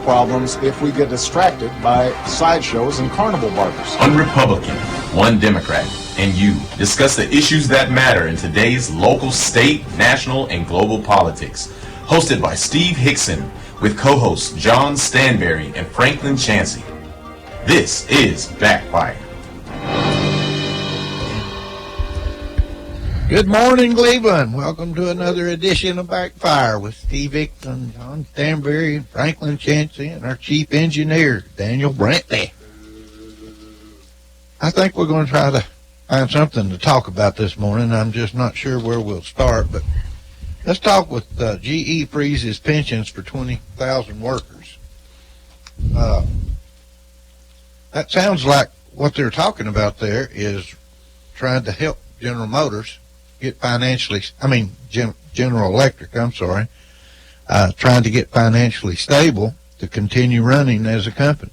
problems if we get distracted by sideshows and carnival barkers. One Republican, one Democrat, and you discuss the issues that matter in today's local, state, national, and global politics. Hosted by Steve Hickson with co-hosts John Stanberry and Franklin Chansey. This is Backfire. Good morning, Cleveland. Welcome to another edition of Backfire with Steve Hickson, John Stanberry, Franklin Chansey, and our chief engineer, Daniel Brantley. I think we're going to try to find something to talk about this morning. I'm just not sure where we'll start, but let's talk with GE freezes pensions for 20,000 workers. That sounds like what they're talking about there is trying to help General Motors get financially, General Electric, trying to get financially stable to continue running as a company.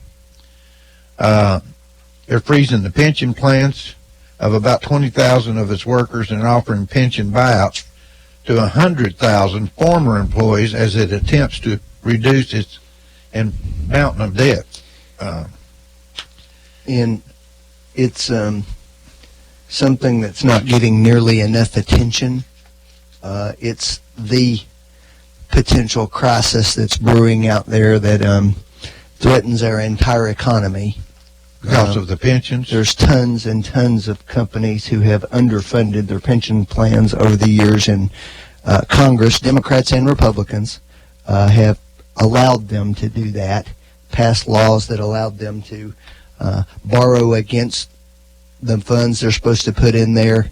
They're freezing the pension plans of about 20,000 of its workers and offering pension buyouts to 100,000 former employees as it attempts to reduce its mountain of debt. And it's something that's not getting nearly enough attention. It's the potential crisis that's brewing out there that threatens our entire economy. Because of the pensions? There's tons and tons of companies who have underfunded their pension plans over the years, and Congress, Democrats and Republicans, have allowed them to do that, passed laws that allowed them to borrow against the funds they're supposed to put in there,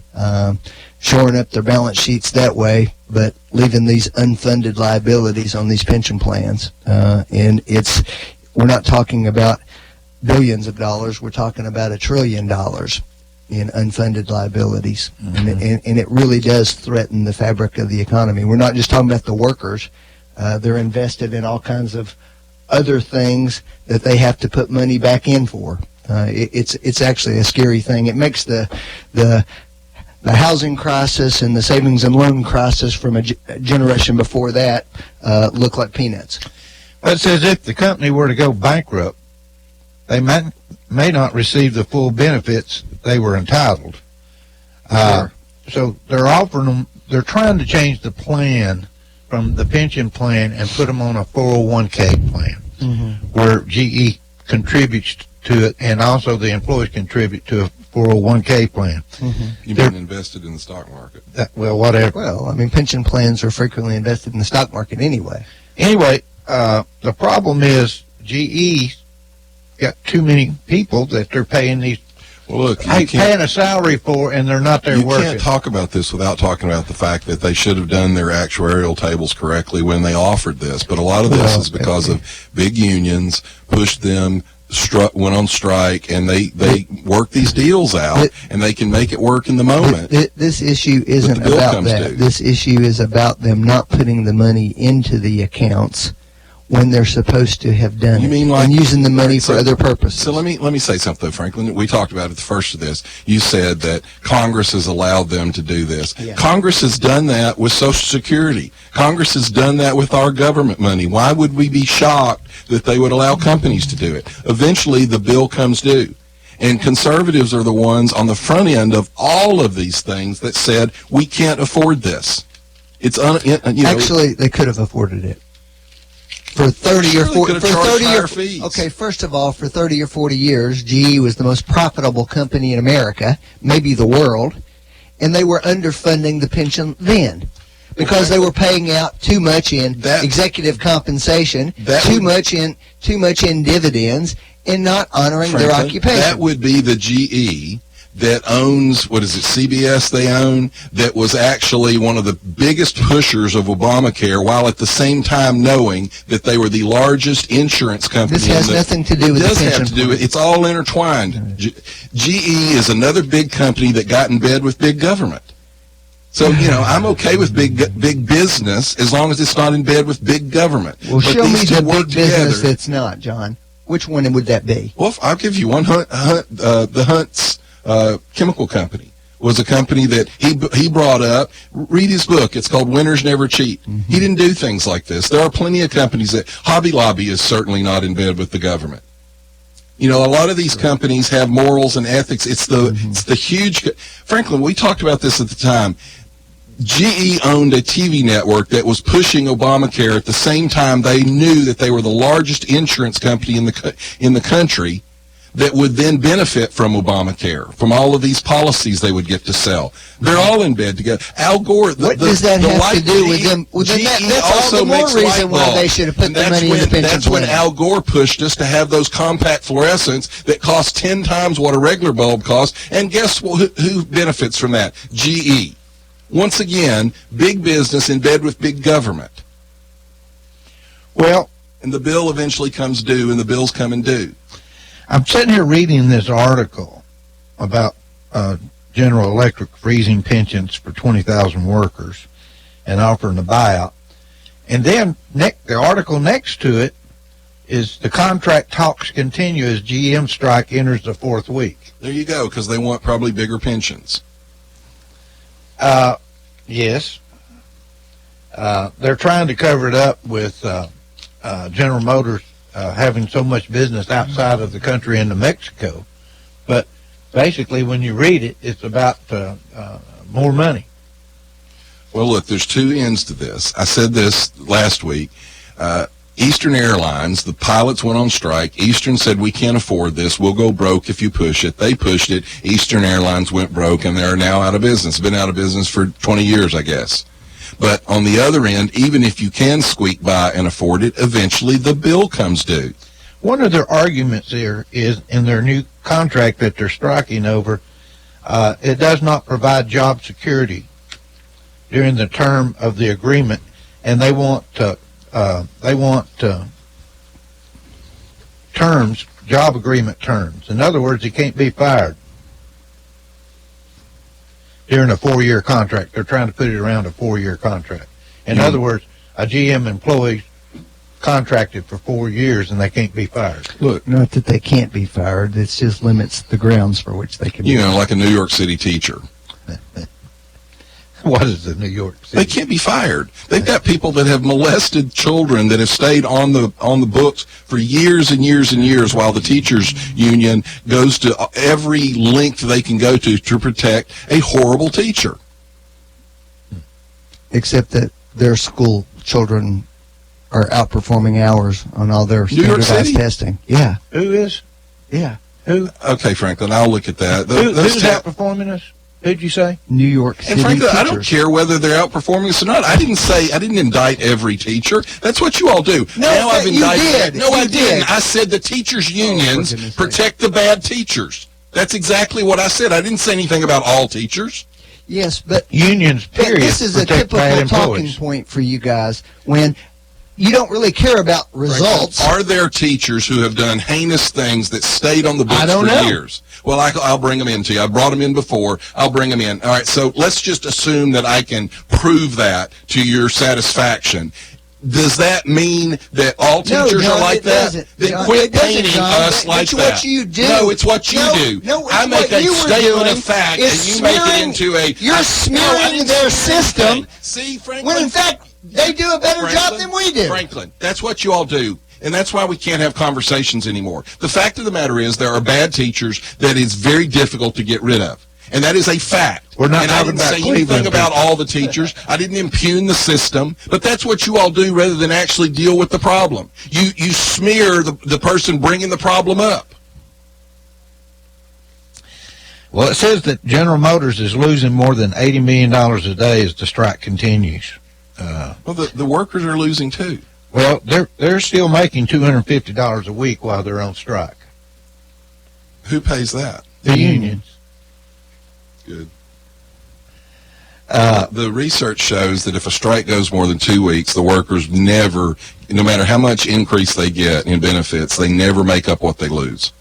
shoring up their balance sheets that way, but leaving these unfunded liabilities on these pension plans. And we're not talking about billions of dollars, we're talking about $1 trillion in unfunded liabilities. Mm-hmm. And it really does threaten the fabric of the economy. We're not just talking about the workers. They're invested in all kinds of other things that they have to put money back in for. It's actually a scary thing. It makes the housing crisis and the savings and loan crisis from a generation before that look like peanuts. Well, it says if the company were to go bankrupt, they may not receive the full benefits they were entitled. Sure. So they're offering them. They're trying to change the plan from the pension plan and put them on a 401k plan, mm-hmm. where GE contributes to it, and also the employees contribute to a 401k plan. Mm-hmm. You've been invested in the stock market. Whatever. Well, pension plans are frequently invested in the stock market anyway. Anyway, the problem is GE got too many people that they're paying these. Well, look, paying a salary for, and they're not there working. You can't talk about this without talking about the fact that they should have done their actuarial tables correctly when they offered this. But a lot of this is because of big unions pushed them, went on strike, and they work these deals out, and they can make it work in the moment. This issue isn't about that. This issue is about them not putting the money into the accounts when they're supposed to have done it, and using the money for other purposes. So let me say something, Franklin. We talked about it the first of this. You said that Congress has allowed them to do this. Yeah. Congress has done that with Social Security. Congress has done that with our government money. Why would we be shocked that they would allow companies to do it? Eventually, the bill comes due. And conservatives are the ones on the front end of all of these things that said, we can't afford this. Actually, they could have afforded it. For 30 or 40 okay, first of all, for 30 or 40 years, GE was the most profitable company in America, maybe the world, and they were underfunding the pension then because they were paying out too much in executive compensation, too much in dividends, and not honoring their occupation. That would be the GE that owns, CBS they own, that was actually one of the biggest pushers of Obamacare, while at the same time knowing that they were the largest insurance company. This has nothing to do with the pension. It does have to do with it. It's all intertwined. GE is another big company that got in bed with big government. So, I'm okay with big business as long as it's not in bed with big government. Well, show me the big business that's not, John. Which one would that be? Well, I'll give you one, the Hunt's chemical company. was a company that he brought up. Read his book. It's called Winners Never Cheat. He didn't do things like this. There are plenty of companies that Hobby Lobby is certainly not in bed with the government. You know, a lot of these companies have morals and ethics. It's the huge. Franklin, we talked about this at the time. GE owned a TV network that was pushing Obamacare at the same time they knew that they were the largest insurance company in the country that would then benefit from Obamacare, from all of these policies they would get to sell. They're all in bed together. Al Gore, what does that have to do with them? Well, that's all the more reason why they should have put the money in the pension That's when Al Gore pushed us to have those compact fluorescents that cost 10 times what a regular bulb costs. And guess who benefits from that? GE. Once again, big business in bed with big government. Well, and the bill eventually comes due, and the bills come and due. I'm sitting here reading this article about General Electric freezing pensions for 20,000 workers and offering a buyout. And then the article next to it is the contract talks continue as GM strike enters the 4th week. There you go, because they want probably bigger pensions. Yes. They're trying to cover it up with General Motors having so much business outside of the country into Mexico. But basically, when you read it, it's about more money. Well, look, there's two ends to this. I said this last week. Eastern Airlines, the pilots went on strike. Eastern said, we can't afford this. We'll go broke if you push it. They pushed it. Eastern Airlines went broke, and they're now out of business. Been out of business for 20 years, I guess. But on the other end, even if you can squeak by and afford it, eventually the bill comes due. One of their arguments there is in their new contract that they're striking over, it does not provide job security during the term of the agreement, and they want terms, job agreement terms. In other words, he can't be fired during a 4-year contract. They're trying to put it around a 4-year contract. In other words, a GM employee contracted for 4 years and they can't be fired. Look, not that they can't be fired. It just limits the grounds for which they can be fired. Like a New York City teacher. What is the New York City? They can't be fired. They've got people that have molested children that have stayed on the books for years and years and years, while the teachers union goes to every length they can go to protect a horrible teacher. Except that their school children are outperforming ours on all their standardized testing. Yeah. Who is? Yeah. Who? Okay, Franklin, I'll look at that. Who's outperforming us? Who'd you say? New York City. And frankly, teachers. I don't care whether they're outperforming us or not. I didn't indict every teacher. That's what you all do. No, now I've indicted. You did. No, I didn't. I said the teachers' unions protect the bad teachers. That's exactly what I said. I didn't say anything about all teachers. Yes, but unions, period. But this is a typical talking point for you guys when you don't really care about results. Are there teachers who have done heinous things that stayed on the books for years? Well, I'll bring them in to you. I brought them in before. I'll bring them in. All right, so let's just assume that I can prove that to your satisfaction. Does that mean that all teachers are like that? Doesn't. Then quit painting us like that. It's what you do. No, it's what you do. No, I make a statement of fact, and you make it into a... You're smearing their system. See, Franklin? When in fact, they do a better job than we do. Franklin, that's what you all do. And that's why we can't have conversations anymore. The fact of the matter is there are bad teachers that is very difficult to get rid of. And that is a fact. We're not and I didn't say anything about all the teachers. I didn't impugn the system. But that's what you all do rather than actually deal with the problem. You smear the person bringing the problem up. Well, it says that General Motors is losing more than $80 million a day as the strike continues. Well, the workers are losing too. Well, they're still making $250 a week while they're on strike. Who pays that? The unions. Good. The research shows that if a strike goes more than 2 weeks, the workers never, no matter how much increase they get in benefits, they never make up what they lose.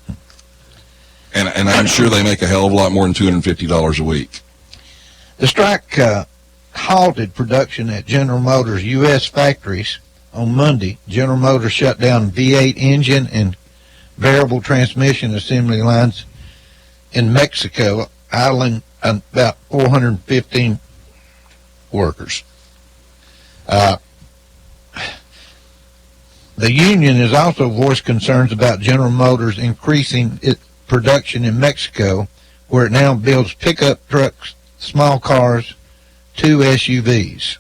And I'm sure they make a hell of a lot more than $250 a week. The strike halted production at General Motors U.S. factories on Monday. General Motors shut down V8 engine and variable transmission assembly lines in Mexico idling about 415 workers. The union has also voiced concerns about General Motors increasing its production in Mexico, where it now builds pickup trucks, small cars, 2 SUVs.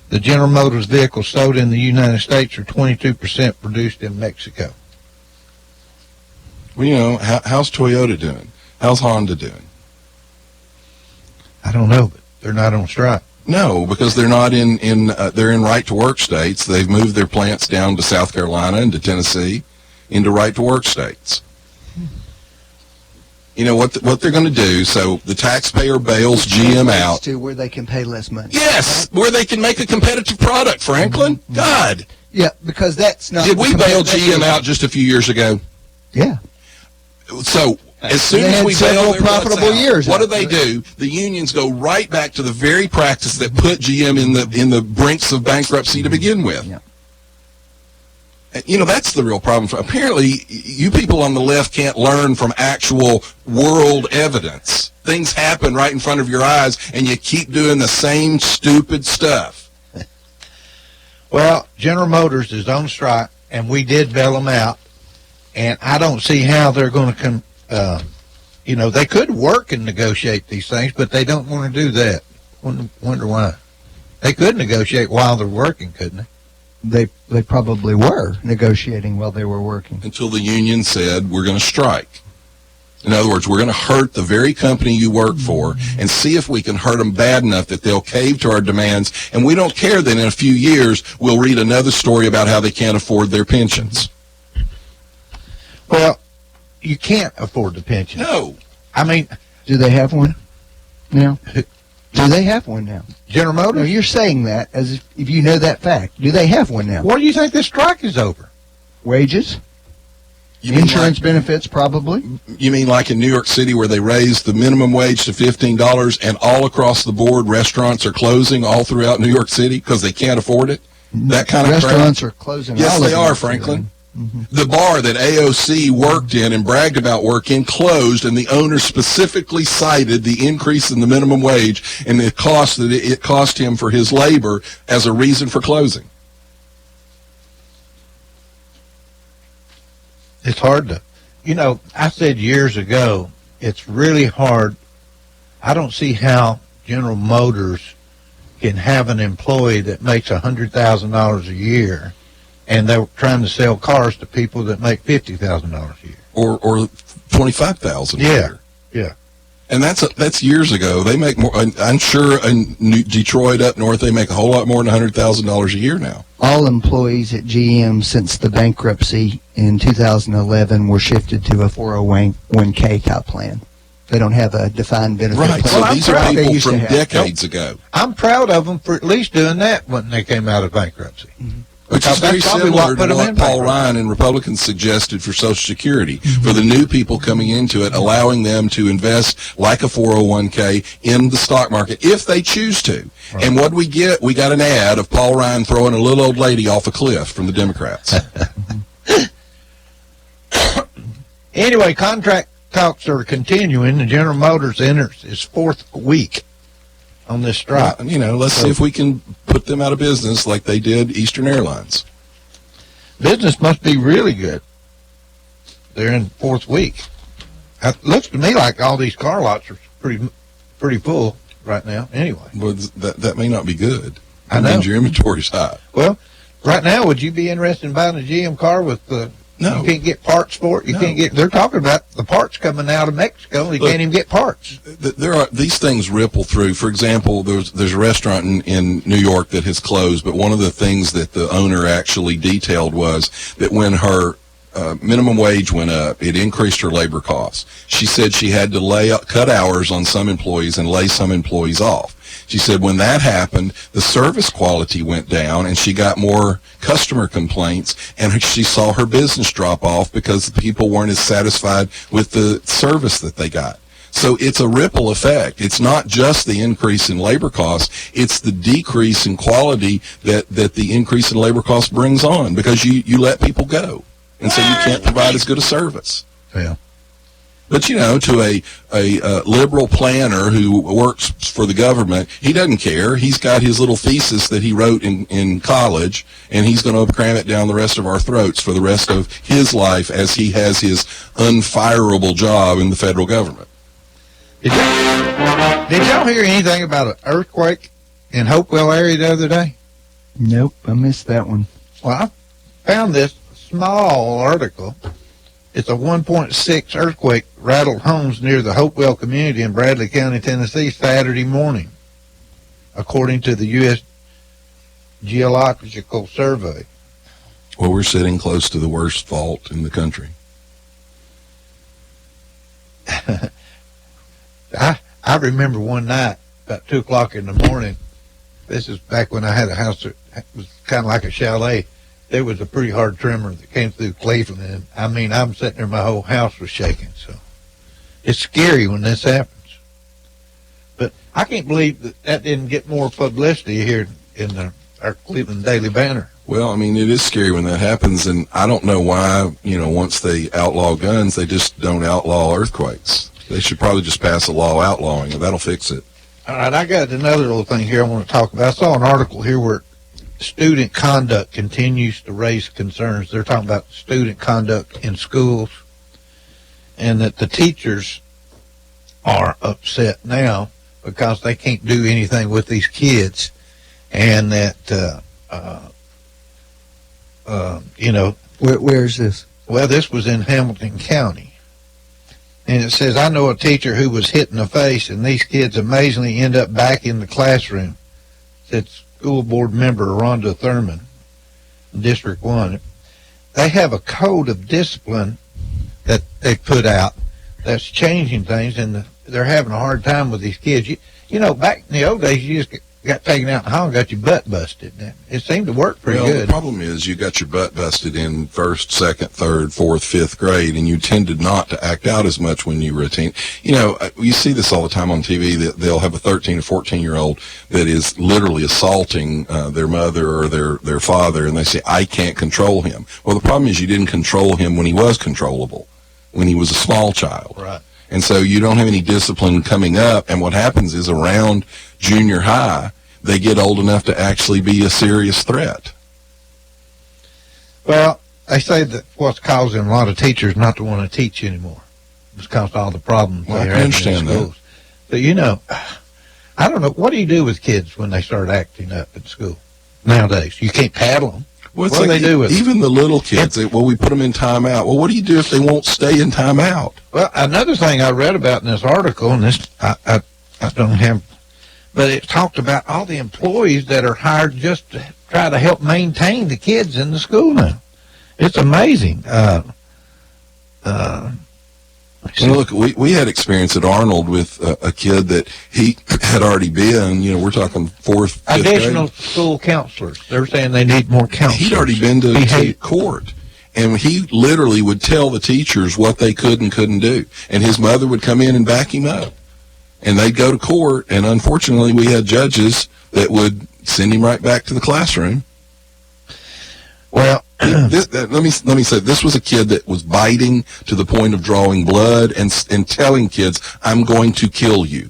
The General Motors vehicles sold in the United States are 22% produced in Mexico. Well, you know, how's Toyota doing? How's Honda doing? I don't know, but they're not on strike. No, because they're not they're in right-to-work states. They've moved their plants down to South Carolina and to Tennessee into right-to-work states. You know what they're going to do, so the taxpayer bails GM out. To where they can pay less money. Yes, where they can make a competitive product, Franklin. Mm-hmm. God. Yeah, because that's not... Did we bail GM out just a few years ago? Yeah. So... As soon They as had we several bail their butts profitable out, years what do after they it. do? The unions go right back to the very practice that put GM in the brinks of bankruptcy to begin with. Yeah. You know, that's the real problem. Apparently, you people on the left can't learn from actual world evidence. Things happen right in front of your eyes, and you keep doing the same stupid stuff. Well, General Motors is on strike, and we did bail them out, and I don't see how they're going to you know, they could work and negotiate these things, but they don't want to do that. Wonder why. They could negotiate while they're working, couldn't they? They probably were negotiating while they were working. Until the union said, we're going to strike. In other words, we're going to hurt the very company you work for and see if we can hurt them bad enough that they'll cave to our demands. And we don't care that in a few years we'll read another story about how they can't afford their pensions. Well, you can't afford the pension. No. I mean, Do they have one now? Do they have one now? General Motors? No, you're saying that as if you know that fact. Do they have one now? What do you think this strike is over? Wages? You mean Insurance benefits, probably? You mean like in New York City where they raised the minimum wage to $15 and all across the board restaurants are closing all throughout New York City because they can't afford it? That kind of crap? Restaurants are closing. Yes, all they over are, New York Franklin. City. The bar that AOC worked in and bragged about working closed, and the owner specifically cited the increase in the minimum wage and the cost that it cost him for his labor as a reason for closing. It's hard to, you know, I said years ago, it's really hard. I don't see how General Motors can have an employee that makes $100,000 a year and they're trying to sell cars to people that make $50,000 a year. Or $25,000 a year. Yeah. And that's years ago. They make more. I'm sure in Detroit up north, they make a whole lot more than $100,000 a year now. All employees at GM since the bankruptcy in 2011 were shifted to a 401k type plan. They don't have a defined benefit Right. plan. So these are They people used to from have. decades ago. I'm proud of them for at least doing that when they came out of bankruptcy. Mm-hmm. Which is very That's probably similar what put to them what in Paul bankruptcy. Ryan and Republicans suggested for Social Security, Mm-hmm. for the new people coming into it, allowing them to invest like a 401k in the stock market if they choose to. Right. And what did we get? We got an ad of Paul Ryan throwing a little old lady off a cliff from the Democrats. Anyway, contract talks are continuing, and General Motors enters its 4th week on this strike. You know, let's see if we can put them out of business like they did Eastern Airlines. Business must be really good. They're in 4th week. It looks to me like all these car lots are pretty full right now. Anyway, Well, that may not be good. I know. That means your inventory's high. well, right now, would you be interested in buying a GM car with the? No. You can't get parts for it. You No. can't get. They're talking about the parts coming out of Mexico. You Look, can't even get parts. There are these things ripple through. For example, there's a restaurant in New York that has closed, but one of the things that the owner actually detailed was that when her minimum wage went up, it increased her labor costs. She said she had to cut hours on some employees and lay some employees off. She said when that happened, the service quality went down and she got more customer complaints and she saw her business drop off because the people weren't as satisfied with the service that they got. So it's a ripple effect. It's not just the increase in labor costs, it's the decrease in quality that the increase in labor costs brings on because you let people go. And so you can't provide as good a service. Yeah. But, you know, to a liberal planner who works for the government, he doesn't care. He's got his little thesis that he wrote in college, and he's going to cram it down the rest of our throats for the rest of his life as he has his unfireable job in the federal government. Did y'all hear anything about an earthquake in Hopewell area the other day? Nope, I missed that one. Well, I found this small article. It's a 1.6 earthquake rattled homes near the Hopewell community in Bradley County, Tennessee, Saturday morning, according to the U.S. Geological Survey. Well, we're sitting close to the worst fault in the country. I remember one night, about 2 o'clock in the morning, this is back when I had a house that was kind of like a chalet. There was a pretty hard tremor that came through Cleveland, and I mean, I'm sitting there, my whole house was shaking. So it's scary when this happens. But I can't believe that didn't get more publicity here in our Cleveland Daily Banner. Well, I mean, it is scary when that happens, and I don't know why, you know, once they outlaw guns, they just don't outlaw earthquakes. They should probably just pass a law outlawing it. That'll fix it. All right, I got another little thing here I want to talk about. I saw an article here where student conduct continues to raise concerns. They're talking about student conduct in schools, and that the teachers are upset now because they can't do anything with these kids, and that you know, Where's this? well, this was in Hamilton County, and it says, I know a teacher who was hit in the face, and these kids amazingly end up back in the classroom. Said school board member Rhonda Thurman, District 1. They have a code of discipline that they put out that's changing things, and they're having a hard time with these kids. You know, back in the old days, you just got taken out in the hall and got your butt busted. It seemed to work pretty good. The problem is you got your butt busted in first, second, third, fourth, fifth grade, and you tended not to act out as much when you were a teen. You know, you see this all the time on TV, that they'll have a 13 or 14-year-old that is literally assaulting their mother or their father, and they say, I can't control him. Well, the problem is you didn't control him when he was controllable, when he was a small child. Right. And so you don't have any discipline coming up, and what happens is around junior high, they get old enough to actually be a serious threat. Well, they say that what's causing a lot of teachers not to want to teach anymore. It's caused all the problems Well, I they're can having in understand that. schools. But, you know, I don't know. What do you do with kids when they start acting up in school nowadays? You can't paddle them. Well, What do they do with them? even the little kids? We put them in timeout. Well, what do you do if they won't stay in timeout? Well, another thing I read about in this article, and this I don't have, but it talked about all the employees that are hired just to try to help maintain the kids in the school now. It's amazing. Well, look, we had experience at Arnold with a kid that he had already been, you know, we're talking fourth, fifth Additional grade. school counselors. They're saying they need more counselors. He'd already been to court. And he literally would tell the teachers what they could and couldn't do. And his mother would come in and back him up. And they'd go to court, and unfortunately we had judges that would send him right back to the classroom. Well, Let me say, this was a kid that was biting to the point of drawing blood and telling kids, I'm going to kill you.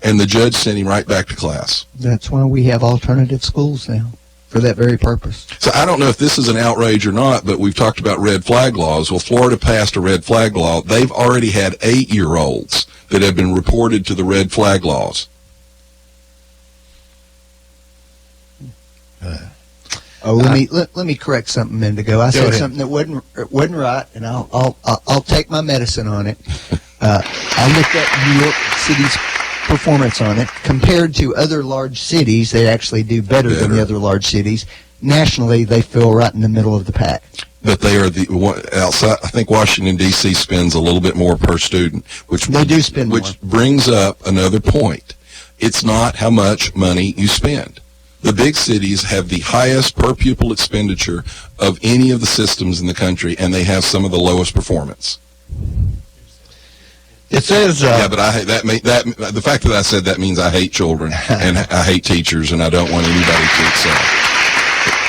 And the judge sent him right back to class. That's why we have alternative schools now, for that very purpose. So I don't know if this is an outrage or not, but we've talked about red flag laws. Well, Florida passed a red flag law. They've already had 8-year-olds that have been reported to the red flag laws. Let me correct something a minute ago. I said ahead. something that wasn't right, and I'll take my medicine on it. I looked at New York City's performance on it compared to other large cities. They actually do better than the other large cities. Nationally, they fell right in the middle of the pack. But they are outside. I think Washington D.C. spends a little bit more per student, which They do spend more. Which brings up another point. It's not how much money you spend. The big cities have the highest per pupil expenditure of any of the systems in the country, and they have some of the lowest performance. it says Yeah, but I hate that. The fact that I said that means I hate children and I hate teachers, and I don't want anybody to excel.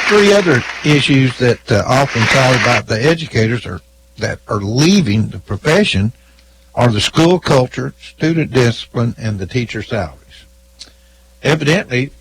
3 other issues that often talk about the educators are that are leaving the profession are the school culture, student discipline, and the teacher salaries. Evidently,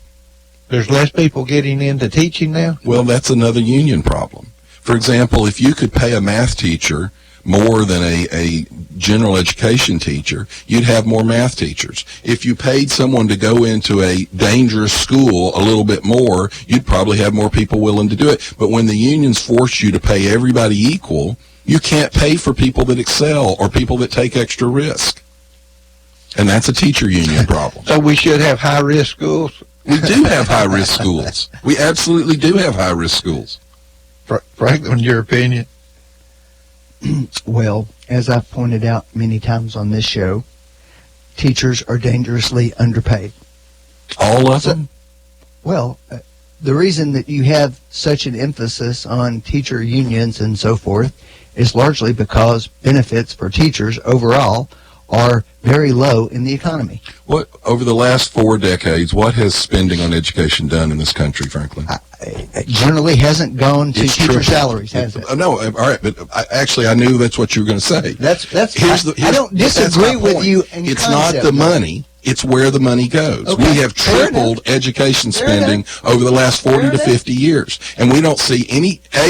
there's less people getting into teaching now. Well, that's another union problem. For example, if you could pay a math teacher more than a general education teacher, you'd have more math teachers. If you paid someone to go into a dangerous school a little bit more, you'd probably have more people willing to do it. But when the unions force you to pay everybody equal, you can't pay for people that excel or people that take extra risk. And that's a teacher union problem. So we should have high-risk schools? We do have high-risk schools. We absolutely do have high-risk schools. Franklin, your opinion? Well, as I've pointed out many times on this show, teachers are dangerously underpaid. All of them? Well, the reason that you have such an emphasis on teacher unions and so forth is largely because benefits for teachers overall are very low in the economy. What over the last 4 decades, what has spending on education done in this country, Franklin? It generally hasn't gone to It's teacher tripled. salaries, has it? No, all right, but I knew that's what you were going to say. I don't disagree with you in It's concept, not the though. money. It's where the money goes. Okay, We have fair tripled enough. education Fair spending over the last 40 Fair to enough. 50 years. And we don't see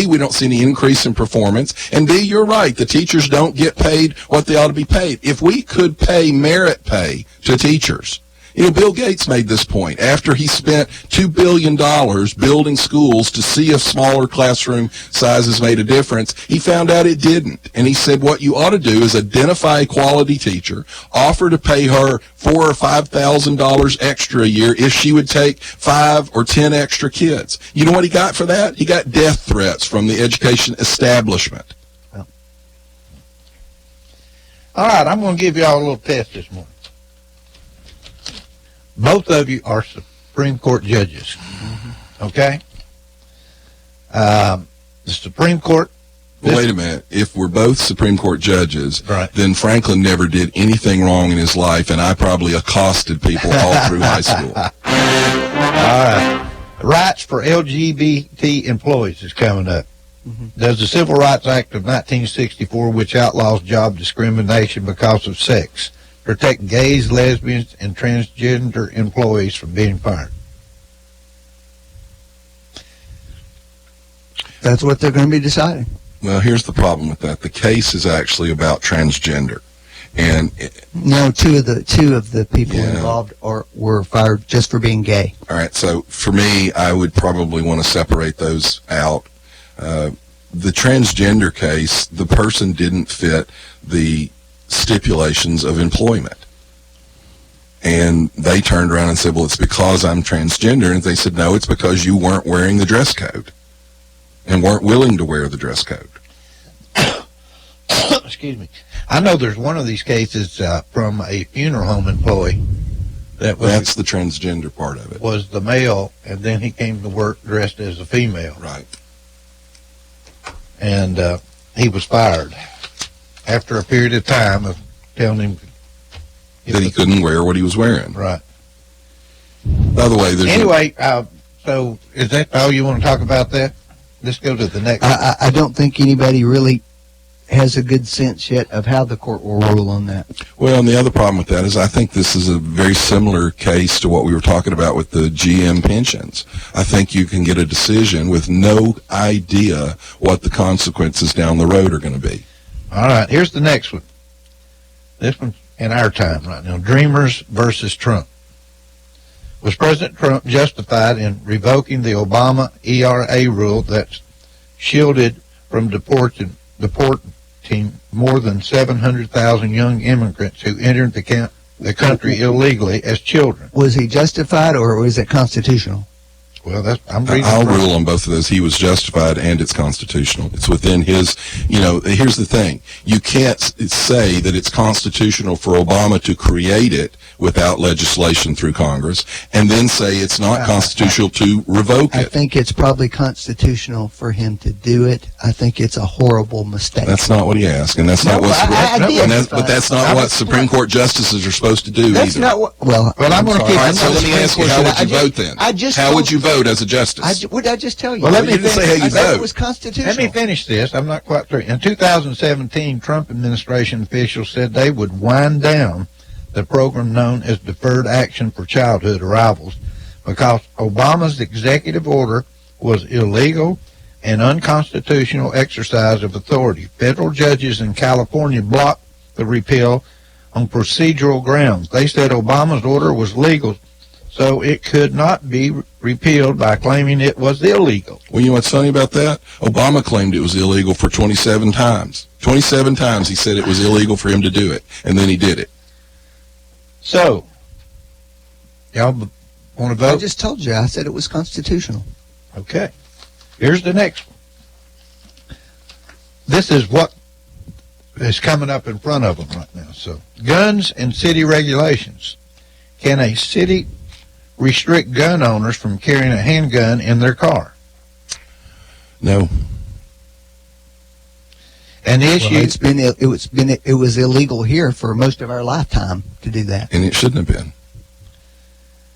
we don't see any increase in performance. And B, you're right. The teachers don't get paid what they ought to be paid. If we could pay merit pay to teachers, Bill Gates made this point after he spent $2 billion building schools to see if smaller classroom sizes made a difference. He found out it didn't. And he said what you ought to do is identify a quality teacher, offer to pay her $4,000 or $5,000 extra a year if she would take 5 or 10 extra kids. You know what he got for that? He got death threats from the education establishment. All right, I'm going to give y'all a little test this morning. Both of you are Supreme Court judges, okay? The Supreme Court... Well, wait a minute. If we're both Supreme Court judges, Right. then Franklin never did anything wrong in his life, and I probably accosted people all through high school. All right. Rights for LGBT employees is coming up. Does the Civil Rights Act of 1964, which outlaws job discrimination because of sex, protect gays, lesbians, and transgender employees from being fired? That's what they're going to be deciding. Well, here's the problem with that. The case is actually about transgender. And, No, two of the people Yeah. involved were fired just for being gay. all right, so for me, I would probably want to separate those out. The transgender case, the person didn't fit the stipulations of employment. And they turned around and said, well, it's because I'm transgender. And they said, no, it's because you weren't wearing the dress code and weren't willing to wear the dress code. Excuse me. I know there's one of these cases from a funeral home employee that That's the transgender part of it. was the male, and then he came to work dressed as a female, Right. and he was fired after a period of time of telling him That he couldn't wear what he was wearing. Right. By the way, there's Anyway, so is that all you want to talk about that? Let's go to the next. I don't think anybody really has a good sense yet of how the court will rule on that. Well, and the other problem with that is I think this is a very similar case to what we were talking about with the GM pensions. I think you can get a decision with no idea what the consequences down the road are going to be. All right, here's the next one. This one's in our time right now. Dreamers versus Trump. Was President Trump justified in revoking the Obama ERA rule that shielded from deporting more than 700,000 young immigrants who entered the country illegally as children? Was he justified or was it constitutional? Well, I'm reading. I'll rule on both of those. He was justified and it's constitutional. It's within his, here's the thing. You can't say that it's constitutional for Obama to create it without legislation through Congress and then say it's not constitutional to revoke I it. think it's probably constitutional for him to do it. I think it's a horrible mistake. That's not what he asked, and that's not what. But that's not what Supreme Court justices are supposed to do That's either. not what. Well, I'm going to All keep. right, so let me ask you, how would you vote then? How would you vote? vote as a justice. What did I just tell you? Well, let me you didn't say how you I said vote. it was constitutional. Let me finish this. I'm not quite through. In 2017, Trump administration officials said they would wind down the program known as Deferred Action for Childhood Arrivals because Obama's executive order was illegal and unconstitutional exercise of authority. Federal judges in California blocked the repeal on procedural grounds. They said Obama's order was legal, so it could not be repealed by claiming it was illegal. Well, you know what's funny about that? Obama claimed it was illegal for 27 times. 27 times he said it was illegal for him to do it, and then he did it. So, y'all want to I vote? just told you. I said it was constitutional. Okay. Here's the next one. This is what is coming up in front of them right now. So, guns and city regulations. Can a city restrict gun owners from carrying a handgun in their car? No. And the issue, It was illegal here for most of our lifetime to do that. And it shouldn't have been.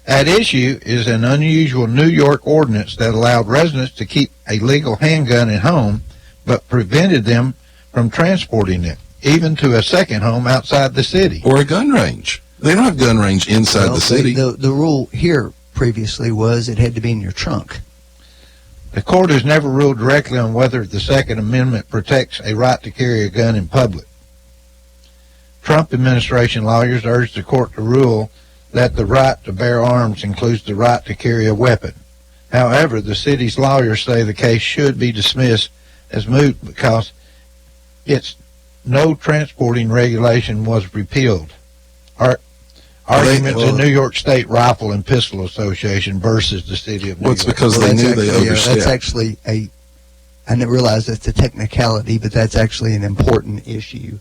at issue is an unusual New York ordinance that allowed residents to keep a legal handgun at home, but prevented them from transporting it, even to a second home outside the city. Or a gun range. They don't have gun range inside the city. The rule here previously was it had to be in your trunk. The court has never ruled directly on whether the Second Amendment protects a right to carry a gun in public. Trump administration lawyers urged the court to rule that the right to bear arms includes the right to carry a weapon. However, the city's lawyers say the case should be dismissed as moot because its no transporting regulation was repealed. Arguments in New York State Rifle and Pistol Association versus the city of New York. Well, it's because they knew they overstepped. That's actually I didn't realize that's a technicality, but that's actually an important issue.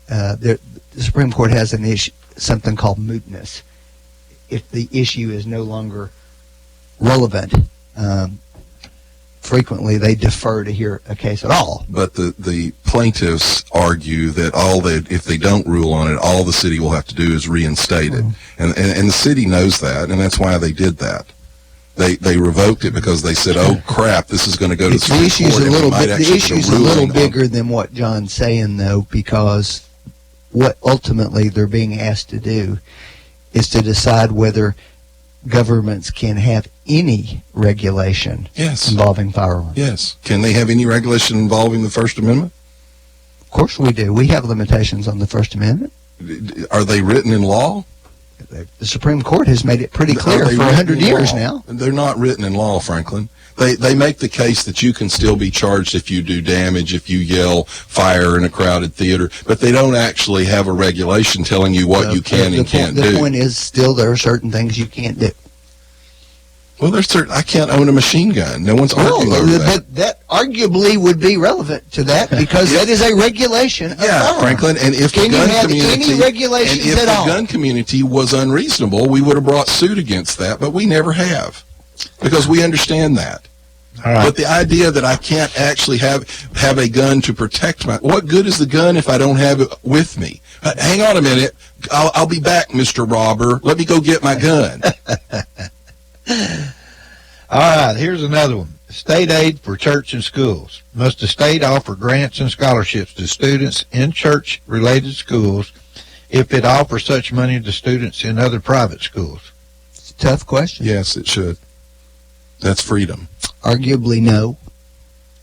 The Supreme Court has an issue, something called mootness. If the issue is no longer relevant, frequently they defer to hear a case at all. But the plaintiffs argue that if they don't rule on it, all the city will have to do is reinstate it. And the city knows that, and that's why they did that. They revoked it because they said, "Oh crap, this is going to go to the Supreme Court." The issue's a little bigger than what John's saying, though, because what ultimately they're being asked to do is to decide whether governments can have any regulation involving firearms. Yes. Can they have any regulation involving the First Amendment? Of course we do. We have limitations on the First Amendment. Are they written in law? The Supreme Court has made it pretty clear for 100 years now. They're not written in law, Franklin. They make the case that you can still be charged if you do damage, if you yell fire in a crowded theater, but they don't actually have a regulation telling you what you can and can't do. The point is still there are certain things you can't do. Well, I can't own a machine gun. No one's arguing over that. But that arguably would be relevant to that because that is a regulation of firearms. Franklin, and if Can the you gun have community any regulations and if at the all? gun community was unreasonable, we would have brought suit against that, but we never have because we understand that. All right. But the idea that I can't actually have a gun to protect what good is the gun if I don't have it with me? Hang on a minute. I'll be back, Mr. Robber. Let me go get my gun. All right, here's another one. State aid for church and schools. Must the state offer grants and scholarships to students in church-related schools if it offers such money to students in other private schools? It's a tough question. Yes, it should. That's freedom. Arguably, no.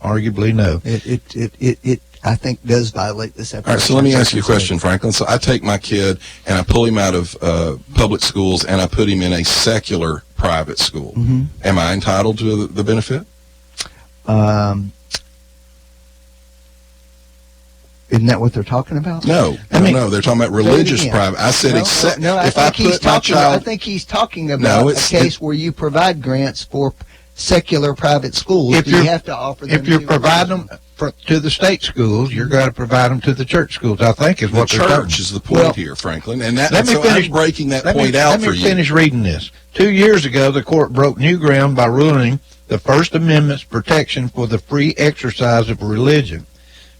Arguably, no. It I think does violate the separation. All right, so let me ask you a question, Franklin. So I take my kid and I pull him out of public schools and I put him in a secular private school. Mm-hmm. Am I entitled to the benefit? Isn't that what they're talking about? No, no, they're talking about religious private. I said I think he's talking about a case where you provide grants for secular private schools. If you have to offer them. If you provide them to the state schools, you're going to provide them to the church schools, I think is what they're talking about. The church is the point here, Franklin. And I'm breaking that point out for you. Let me finish reading this. 2 years ago, the court broke new ground by ruling the First Amendment's protection for the free exercise of religion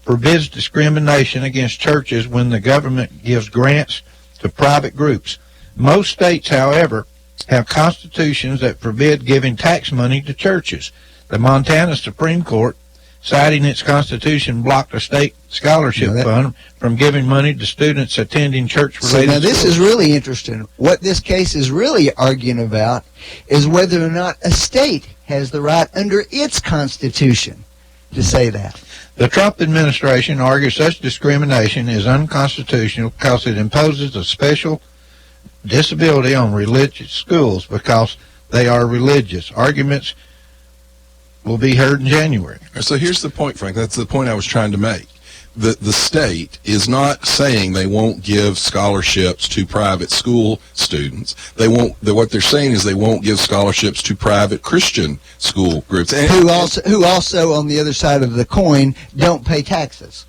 forbids discrimination against churches when the government gives grants to private groups. Most states, however, have constitutions that forbid giving tax money to churches. The Montana Supreme Court, citing its constitution, blocked a state scholarship fund from giving money to students attending church-related now this schools. is really interesting. What this case is really arguing about is whether or not a state has the right under its constitution to say that. The Trump administration argues such discrimination is unconstitutional because it imposes a special disability on religious schools because they are religious. Arguments will be heard in January. So here's the point, Frank. That's the point I was trying to make. The state is not saying they won't give scholarships to private school students. They won't. What they're saying is they won't give scholarships to private Christian school groups. And, who also, on the other side of the coin, don't pay taxes.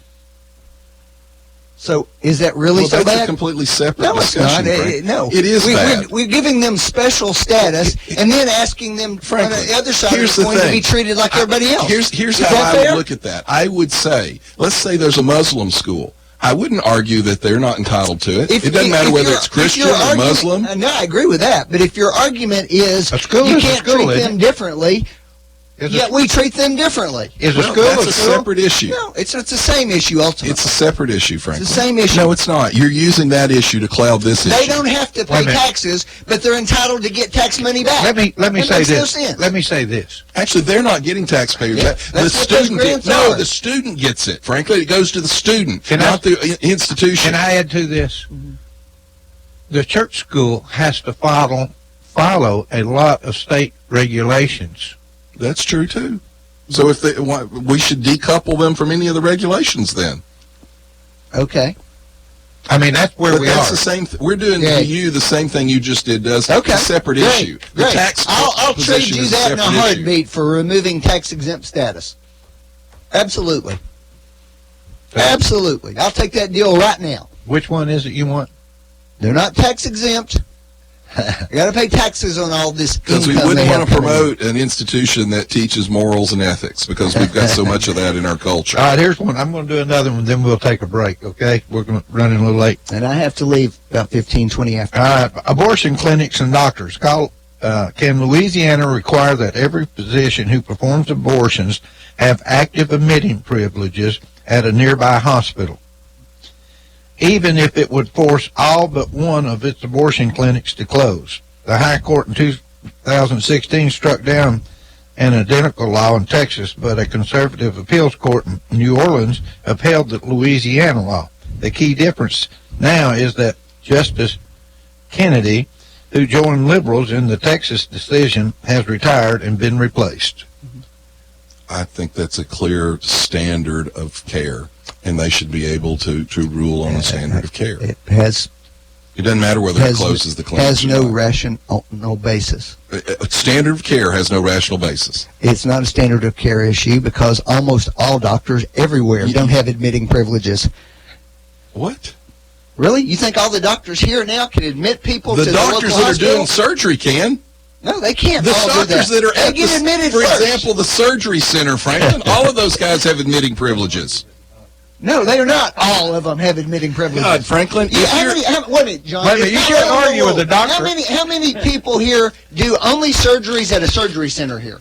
So is that really so that's bad? a completely separate No, it's discussion, not. Frank. No. It is bad. We're giving them special status and then asking them on the other side of the coin to be treated like everybody else. Here's Is how that I fair? would look at that. I would say, let's say there's a Muslim school. I wouldn't argue that they're not entitled to it. It doesn't matter whether it's Christian or Muslim. No, I agree with that. But if your argument is A school you is a can't school, treat isn't them differently, yet we treat them differently. Is a Well, school that's a a school? separate issue. No, it's the same issue ultimately. It's a separate issue, Frank. It's the same issue. No, it's not. You're using that issue to cloud this issue. They don't have to Wait a pay minute. taxes, but they're entitled to get tax money back. Let me That say makes no this. sense. Let me say this. Actually, they're not getting taxpayers. Yeah, the that's what those student grants no, are. the student gets it. Frankly, it goes to the student, Can not the institution. Can I add to this? The church school has to follow a lot of state regulations. That's true too. So if we should decouple them from any of the regulations, then. Okay. I mean, that's where But we that's are. the same. We're doing Yeah. to you the same thing you just did. Does Okay. It's a separate Great. issue. The Great. tax I'll trade position you is that in a separate issue. heartbeat for removing tax exempt status. Absolutely. Absolutely. I'll take that deal right now. Which one is it you want? They're not tax exempt. You got to pay taxes on all this Because we income wouldn't they want have to coming in. promote an institution that teaches morals and ethics because we've got so much of that in our culture. All right, here's one. I'm going to do another one, then we'll take a break, okay? We're running a little late. And I have to leave about 15, 20 after. All right, abortion clinics and doctors. Can Louisiana require that every physician who performs abortions have active admitting privileges at a nearby hospital, even if it would force all but one of its abortion clinics to close? The High Court in 2016 struck down an identical law in Texas, but a conservative appeals court in New Orleans upheld the Louisiana law. The key difference now is that Justice Kennedy, who joined liberals in the Texas decision, has retired and been replaced. I think that's a clear standard of care, and they should be able to rule on a standard of care. It has It doesn't matter whether it closes the clinic. has no basis. A standard of care has no rational basis. It's not a standard of care issue because almost all doctors everywhere don't have admitting privileges. What? Really? You think all the doctors here now can admit people The to doctors the local that are hospital? doing surgery can. No, they can't. The all do doctors that are they at get admitted for first. example, the surgery center, Franklin, all of those guys have admitting privileges. No, they are not. All of them have admitting privileges. God, Franklin, Yeah, if how you're- many, wait a minute, John. Wait a minute, you can't argue with a doctor. How many people here do only surgeries at a surgery center here?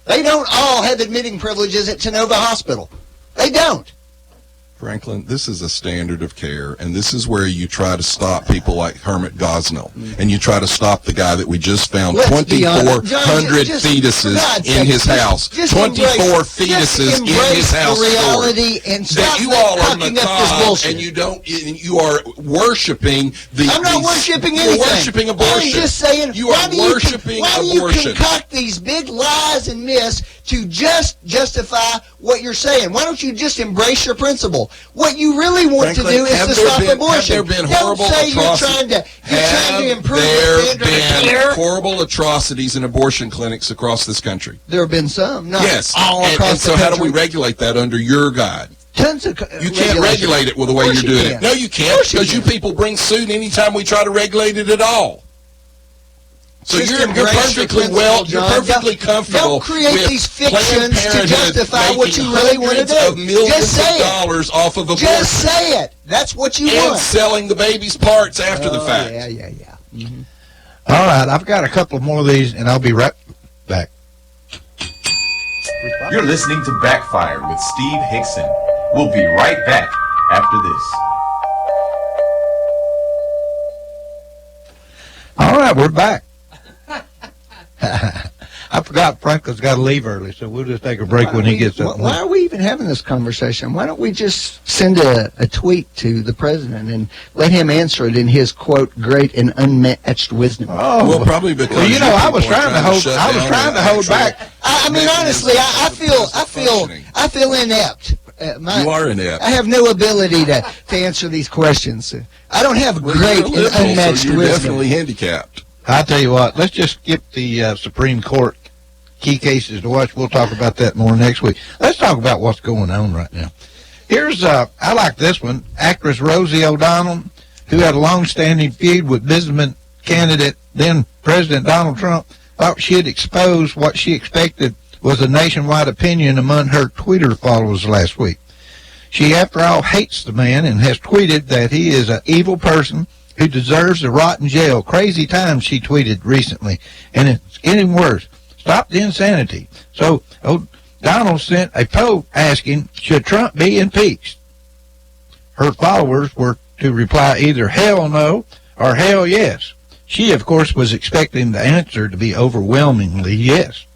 They don't all have admitting privileges at Tenova Hospital. They don't. Franklin, this is a standard of care, and this is where you try to stop people like Hermit Gosnell, and you try to stop the guy that we just found Let's be honest. 2,400 John, just- for fetuses God's in sake, his house. just 24 embrace- fetuses just in his embrace house. the reality stored. and stop that you all are talking up this macabre, bullshit. and you are worshiping the. I'm not worshiping anything. You're worshiping abortion. I'm just saying, you are worshiping why do abortion. you concoct these big lies and myths to just justify what you're saying? Why don't you just embrace your principle? What you really want Franklin, to do is have to there stop been- abortion. have there been Don't horrible say you're atrocities? trying to improve the Have standard there of been care. horrible atrocities in abortion clinics across this country? There have been some, not Yes. all and, across and so the how do country. we regulate that under your guide? Tons of You can't regulate it with the way you're doing it. No, you can't, because you people bring suit anytime we try to regulate it at all. So Just you're embrace your perfectly principle, you're John. perfectly comfortable Don't create with these Planned fictions to Parenthood justify what making you really want to hundreds do. of millions Just say of it. dollars off of abortion Just say it. That's what you and want. selling the baby's parts after the fact. Yeah. All right, I've got a couple more of these, and I'll be right back. You're listening to Backfire with Steve Hickson. We'll be right back after this. All right, we're back. I forgot Franklin's got to leave early, so we'll just take a break when he gets up. Why are we even having this conversation? Why don't we just send a tweet to the president and let him answer it in his, quote, great and unmatched wisdom? Oh, well, probably because I was trying to hold back. I mean, honestly, I feel inept. You are inept. I have no ability to answer these questions. I don't have great and unmatched so you're wisdom. definitely handicapped. I'll tell you what, let's just skip the Supreme Court key cases to watch. We'll talk about that more next week. Let's talk about what's going on right now. Here's, I like this one, actress Rosie O'Donnell, who had a long-standing feud with businessman candidate, then President Donald Trump, thought she had exposed what she expected was a nationwide opinion among her Twitter followers last week. She, after all, hates the man and has tweeted that he is an evil person who deserves to rot in jail. Crazy times, she tweeted recently, and it's getting worse. Stop the insanity. So O'Donnell sent a poll asking, should Trump be impeached? Her followers were to reply either hell no or hell yes. She, of course, was expecting the answer to be overwhelmingly yes.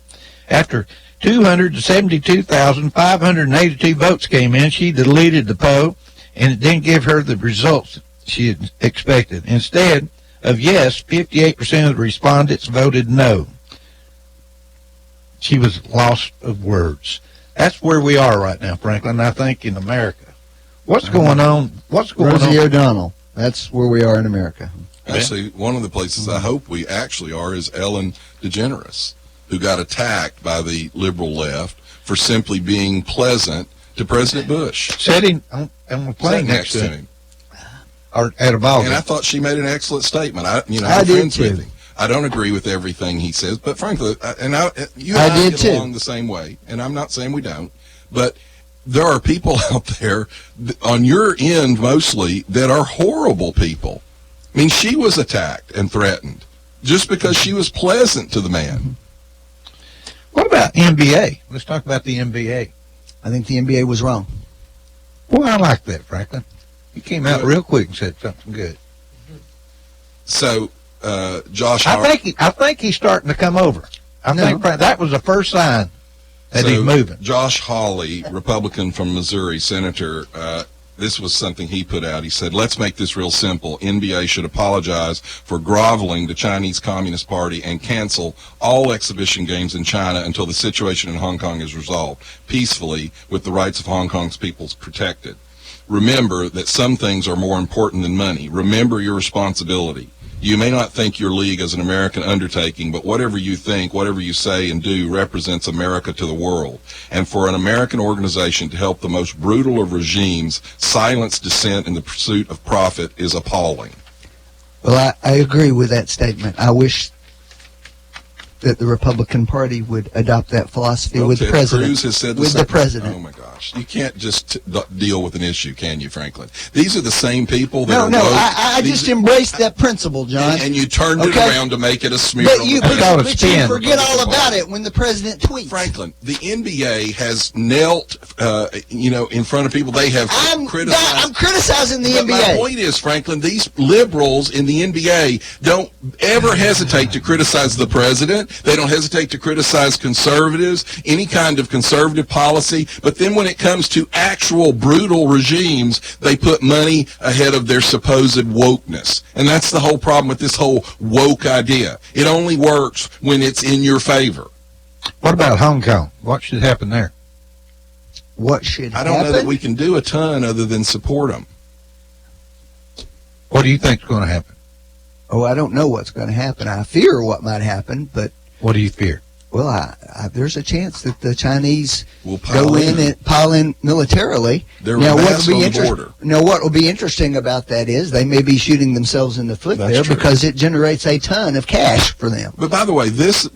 After 272,582 votes came in, she deleted the poll, and it didn't give her the results she had expected. Instead of yes, 58% of the respondents voted no. She was lost of words. That's where we are right now, Franklin, I think, in America. What's going on? Rosie O'Donnell. That's where we are in America. Actually, one of the places I hope we actually are is Ellen DeGeneres, who got attacked by the liberal left for simply being pleasant to President Bush. Sitting on the plane next to him. Or at a ball game. And I thought she made an excellent statement. I'm did friends too. with him. I don't agree with everything he says, but frankly, you and I did get too. along the same way, and I'm not saying we don't, but there are people out there on your end mostly that are horrible people. I mean, she was attacked and threatened just because she was pleasant to the man. What about NBA? Let's talk about the NBA. I think the NBA was wrong. Well, I like that, Franklin. He came out real quick and said something good. So, Josh, I think he's starting to come over. I think that was the first sign that he's moving. Josh Hawley, Republican from Missouri, senator, this was something he put out. He said, let's make this real simple. NBA should apologize for groveling the Chinese Communist Party and cancel all exhibition games in China until the situation in Hong Kong is resolved peacefully with the rights of Hong Kong's peoples protected. Remember that some things are more important than money. Remember your responsibility. You may not think your league is an American undertaking, but whatever you think, whatever you say and do represents America to the world. And for an American organization to help the most brutal of regimes silence dissent in the pursuit of profit is appalling. Well, I agree with that statement. I wish that the Republican Party would adopt that philosophy with the president. Cruz has said the president. Oh my gosh, you can't just deal with an issue, can you, Franklin? These are the same people that are. I just embraced that principle, John. And you turned it around to make it a smear. But you forget all about it when the president tweets. Franklin, the NBA has knelt, in front of people. They have criticized. I'm criticizing the NBA. My point is, Franklin, these liberals in the NBA don't ever hesitate to criticize the president. They don't hesitate to criticize conservatives, any kind of conservative policy. But then when it comes to actual brutal regimes, they put money ahead of their supposed wokeness. And that's the whole problem with this whole woke idea. It only works when it's in your favor. What about Hong Kong? What should happen there? What should happen? I don't know that we can do a ton other than support them. What do you think is going to happen? Oh, I don't know what's going to happen. I fear what might happen, but... What do you fear? Well, there's a chance that the Chinese will go in and pile in militarily. They're massed on the border. Now, what will be interesting about that is they may be shooting themselves in the foot because it generates a ton of cash for them. But by the way, this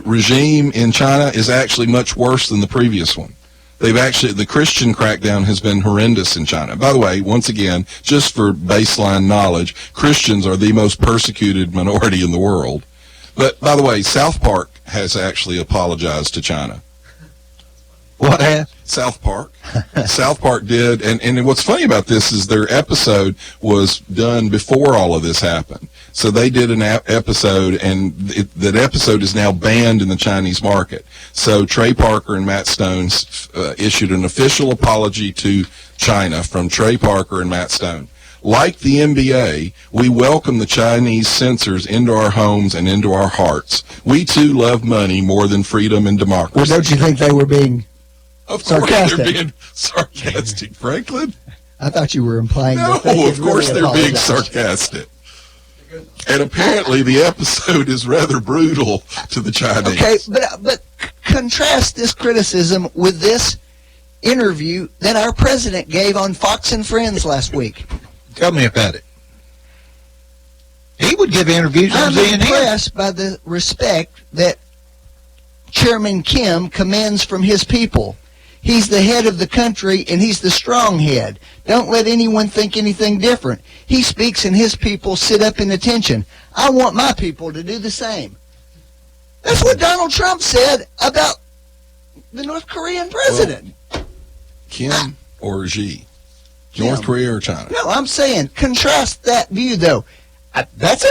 regime in China is actually much worse than the previous one. The Christian crackdown has been horrendous in China. By the way, once again, just for baseline knowledge, Christians are the most persecuted minority in the world. But, by the way, South Park has actually apologized to China. What has? South Park. South Park did, and what's funny about this is their episode was done before all of this happened. So they did an episode, and that episode is now banned in the Chinese market. So Trey Parker and Matt Stone issued an official apology to China from Trey Parker and Matt Stone. Like the NBA, we welcome the Chinese censors into our homes and into our hearts. We, too, love money more than freedom and democracy. Well, don't you think they were being Of course sarcastic? they're being sarcastic, Franklin. I thought you were implying No, that they of course really they're being apologized. sarcastic. And apparently the episode is rather brutal to the Chinese. Okay, but contrast this criticism with this interview that our president gave on Fox and Friends last week. Tell me about it. He would give interviews on I'm CNN. impressed by the respect that Chairman Kim commands from his people. He's the head of the country, and he's the strong head. Don't let anyone think anything different. He speaks, and his people sit up in attention. I want my people to do the same. That's what Donald Trump said about the North Korean president. Kim or Xi? Kim. North Korea or China? No, I'm saying contrast that view, though. That's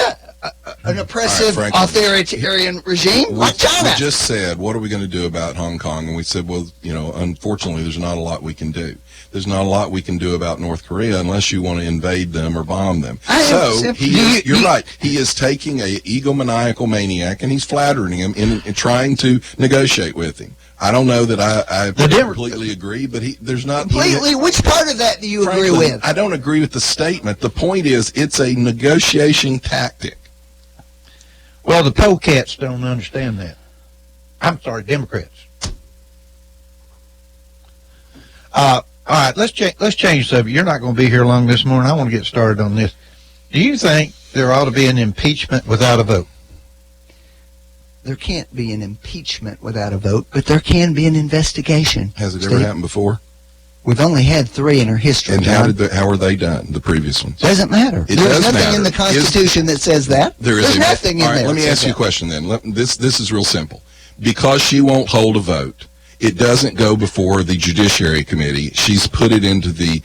an oppressive, All right, Franklin. authoritarian regime like China. We just said, what are we going to do about Hong Kong? And we said, well, unfortunately, there's not a lot we can do. There's not a lot we can do about North Korea unless you want to invade them or bomb them. You're right. He is taking a egomaniacal maniac, and he's flattering him in trying to negotiate with him. I don't know that I completely agree, but there's not... Completely? Which part of that do you agree Franklin, with? I don't agree with the statement. The point is, it's a negotiation tactic. Well, the polecats don't understand that. I'm sorry, Democrats. All right, let's change the subject. You're not going to be here long this morning. I want to get started on this. Do you think there ought to be an impeachment without a vote? There can't be an impeachment without a vote, but there can be an investigation. Has it ever happened before? We've only had 3 in our history. And John. how were they done, the previous ones? Doesn't matter. It There's does nothing matter. in the Constitution that says that. There's nothing in all right, there. Let me ask you a question then. This is real simple. Because she won't hold a vote, it doesn't go before the Judiciary Committee. She's put it into the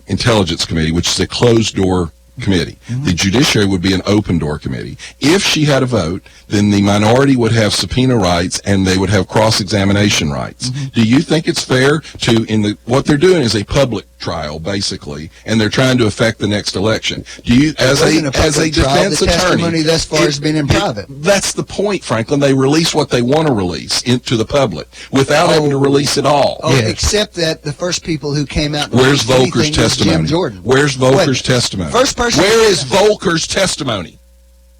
Intelligence Committee, which is a closed-door committee. Mm-hmm. The Judiciary would be an open-door committee. If she had a vote, then the minority would have subpoena rights and they would have cross-examination rights. Mm-hmm. Do you think it's fair to, what they're doing is a public trial, basically, and they're trying to affect the next election. Do you, as a defense the attorney, testimony thus far has been in private. That's the point, Franklin. They release what they want to release into the public without having to release it all. Oh, Yeah. except that the first people who came out and Where's released anything Volker's was testimony? Jim Jordan. Where's Volker's testimony? First person. Where is Volker's testimony?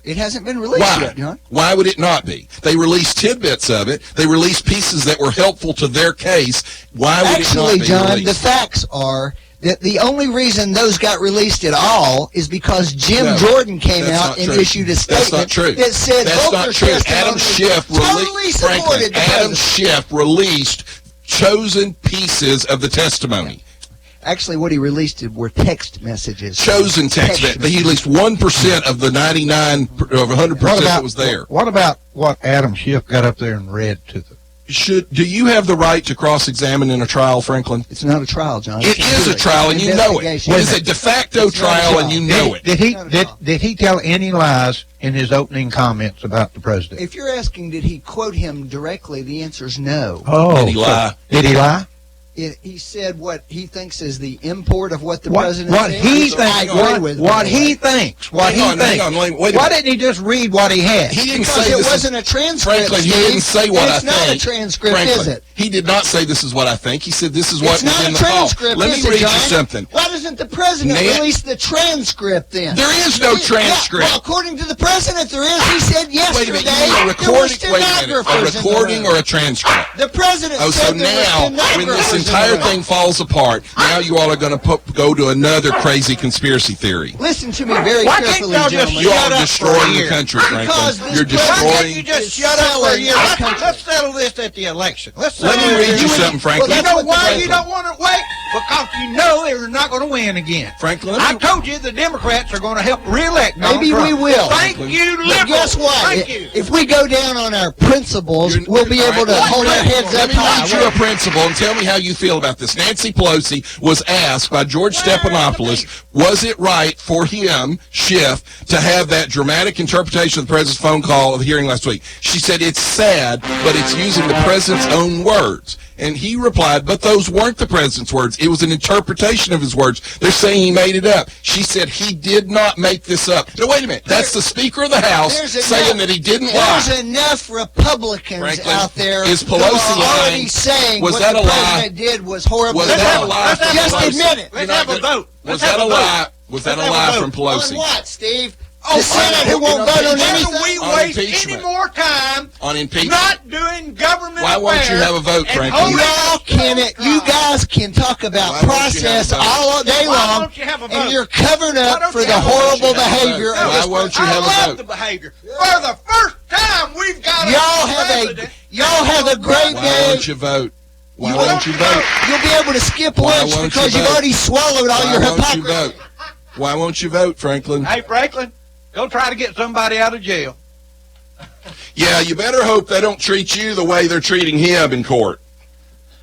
It hasn't been released Why? yet, John. Why would it not be? They released tidbits of it. They released pieces that were helpful to their case. Why would it not Actually, be John, released? the facts are that the only reason those got released at all is because Jim No, Jordan came that's out not and true. issued a That's not statement true. that said That's not Volker's true. testimony Adam Schiff totally supported the Adam president. Schiff released chosen pieces of the testimony. Actually, what he released were text messages. Chosen text. He released 1% of the 99 of 100% that was there. What about what Adam Schiff got up there and read to them? Do you have the right to cross-examine in a trial, Franklin? It's not a trial, John. It is a trial, and you know it. It is a de facto It's not a trial, and trial. you know it. Did he tell any lies in his opening comments about the president? If you're asking, did he quote him directly, the answer is no. Oh, Did he lie? Did he lie? He said what he thinks is the import of what the What president said. he which I thinks? agree with, by What the he way. thinks? What Hang he on, thinks? hang on, wait a Why minute. didn't he just read what he had? He didn't Because say it this wasn't a transcript, Franklin, he Steve. didn't say what I It's not think. a transcript, Franklin, is it? He did not say this is what I think. He said this is what It's was not in a the call. transcript, Let is me it, read you John? something. Why doesn't the president release the transcript then? There is no transcript. Yeah, well, according to the president, there is. He said Wait a yesterday minute, you mean a there were recording? Wait a minute, a stenographers in the recording room. or a transcript? The president Oh, so said there now, were when this stenographers in entire thing falls apart, now you all are going to go to another crazy conspiracy theory. Listen to me very Why can't carefully, y'all just gentlemen. You shut are up destroying for a the year? country, Because Franklin. this You're president- Why can't destroying. you just is shut up for a year? selling our country. Let's settle this at the election. Let's Let settle me this. read you something, Franklin. You Well, know that's what why the you don't want to wait? Because you know they're not going to win again. Franklin, I told you the Democrats are going to help reelect Donald Maybe Trump. we will. Thank you, liberals. But guess what? Thank you. If we go down on our principles, we'll be able to hold our heads Let up me read you high. a principle and tell me how you feel about this. Nancy Pelosi was asked by George Stephanopoulos, was it right for him, Schiff, to have that dramatic interpretation of the president's phone call of the hearing last week? She said, it's sad, but it's using the president's own words. And he replied, but those weren't the president's words. It was an interpretation of his words. They're saying he made it up. She said he did not make this up. No, wait a minute. That's the Speaker of the House saying that he didn't lie. There's enough Republicans Franklin, out there is who Pelosi are already lying? saying Was what that the a lie? president did was horrible. Was Let's that have a a- lie? let's have from a Just Pelosi? admit it. Let's You're have not a gonna- vote. Was Let's that have a a vote. lie? Was that a Let's have a lie vote. from Pelosi? On what, Steve? Oh, The Senate who won't vote on Why anything? don't we On waste impeachment. any more time On impeachment? not doing government Why won't you affairs have a vote, and Franklin? holding Y'all can it. You guys can talk about Why won't you process have a vote? all day Why long, don't you have a vote? and you're covering Why up don't for you the have a vote? horrible Why won't you have a behavior vote? of Why this won't you I have a love vote? the behavior. For the first time, we've got Y'all have a great Why day. won't you vote? Why You won't won't you vote. vote? You'll be able to skip Why lunch won't because you you've vote? already swallowed all Why your won't you hypocrisy. vote? Why won't you vote, Franklin? Hey, Franklin, go try to get somebody out of jail. Yeah, you better hope they don't treat you the way they're treating him in court.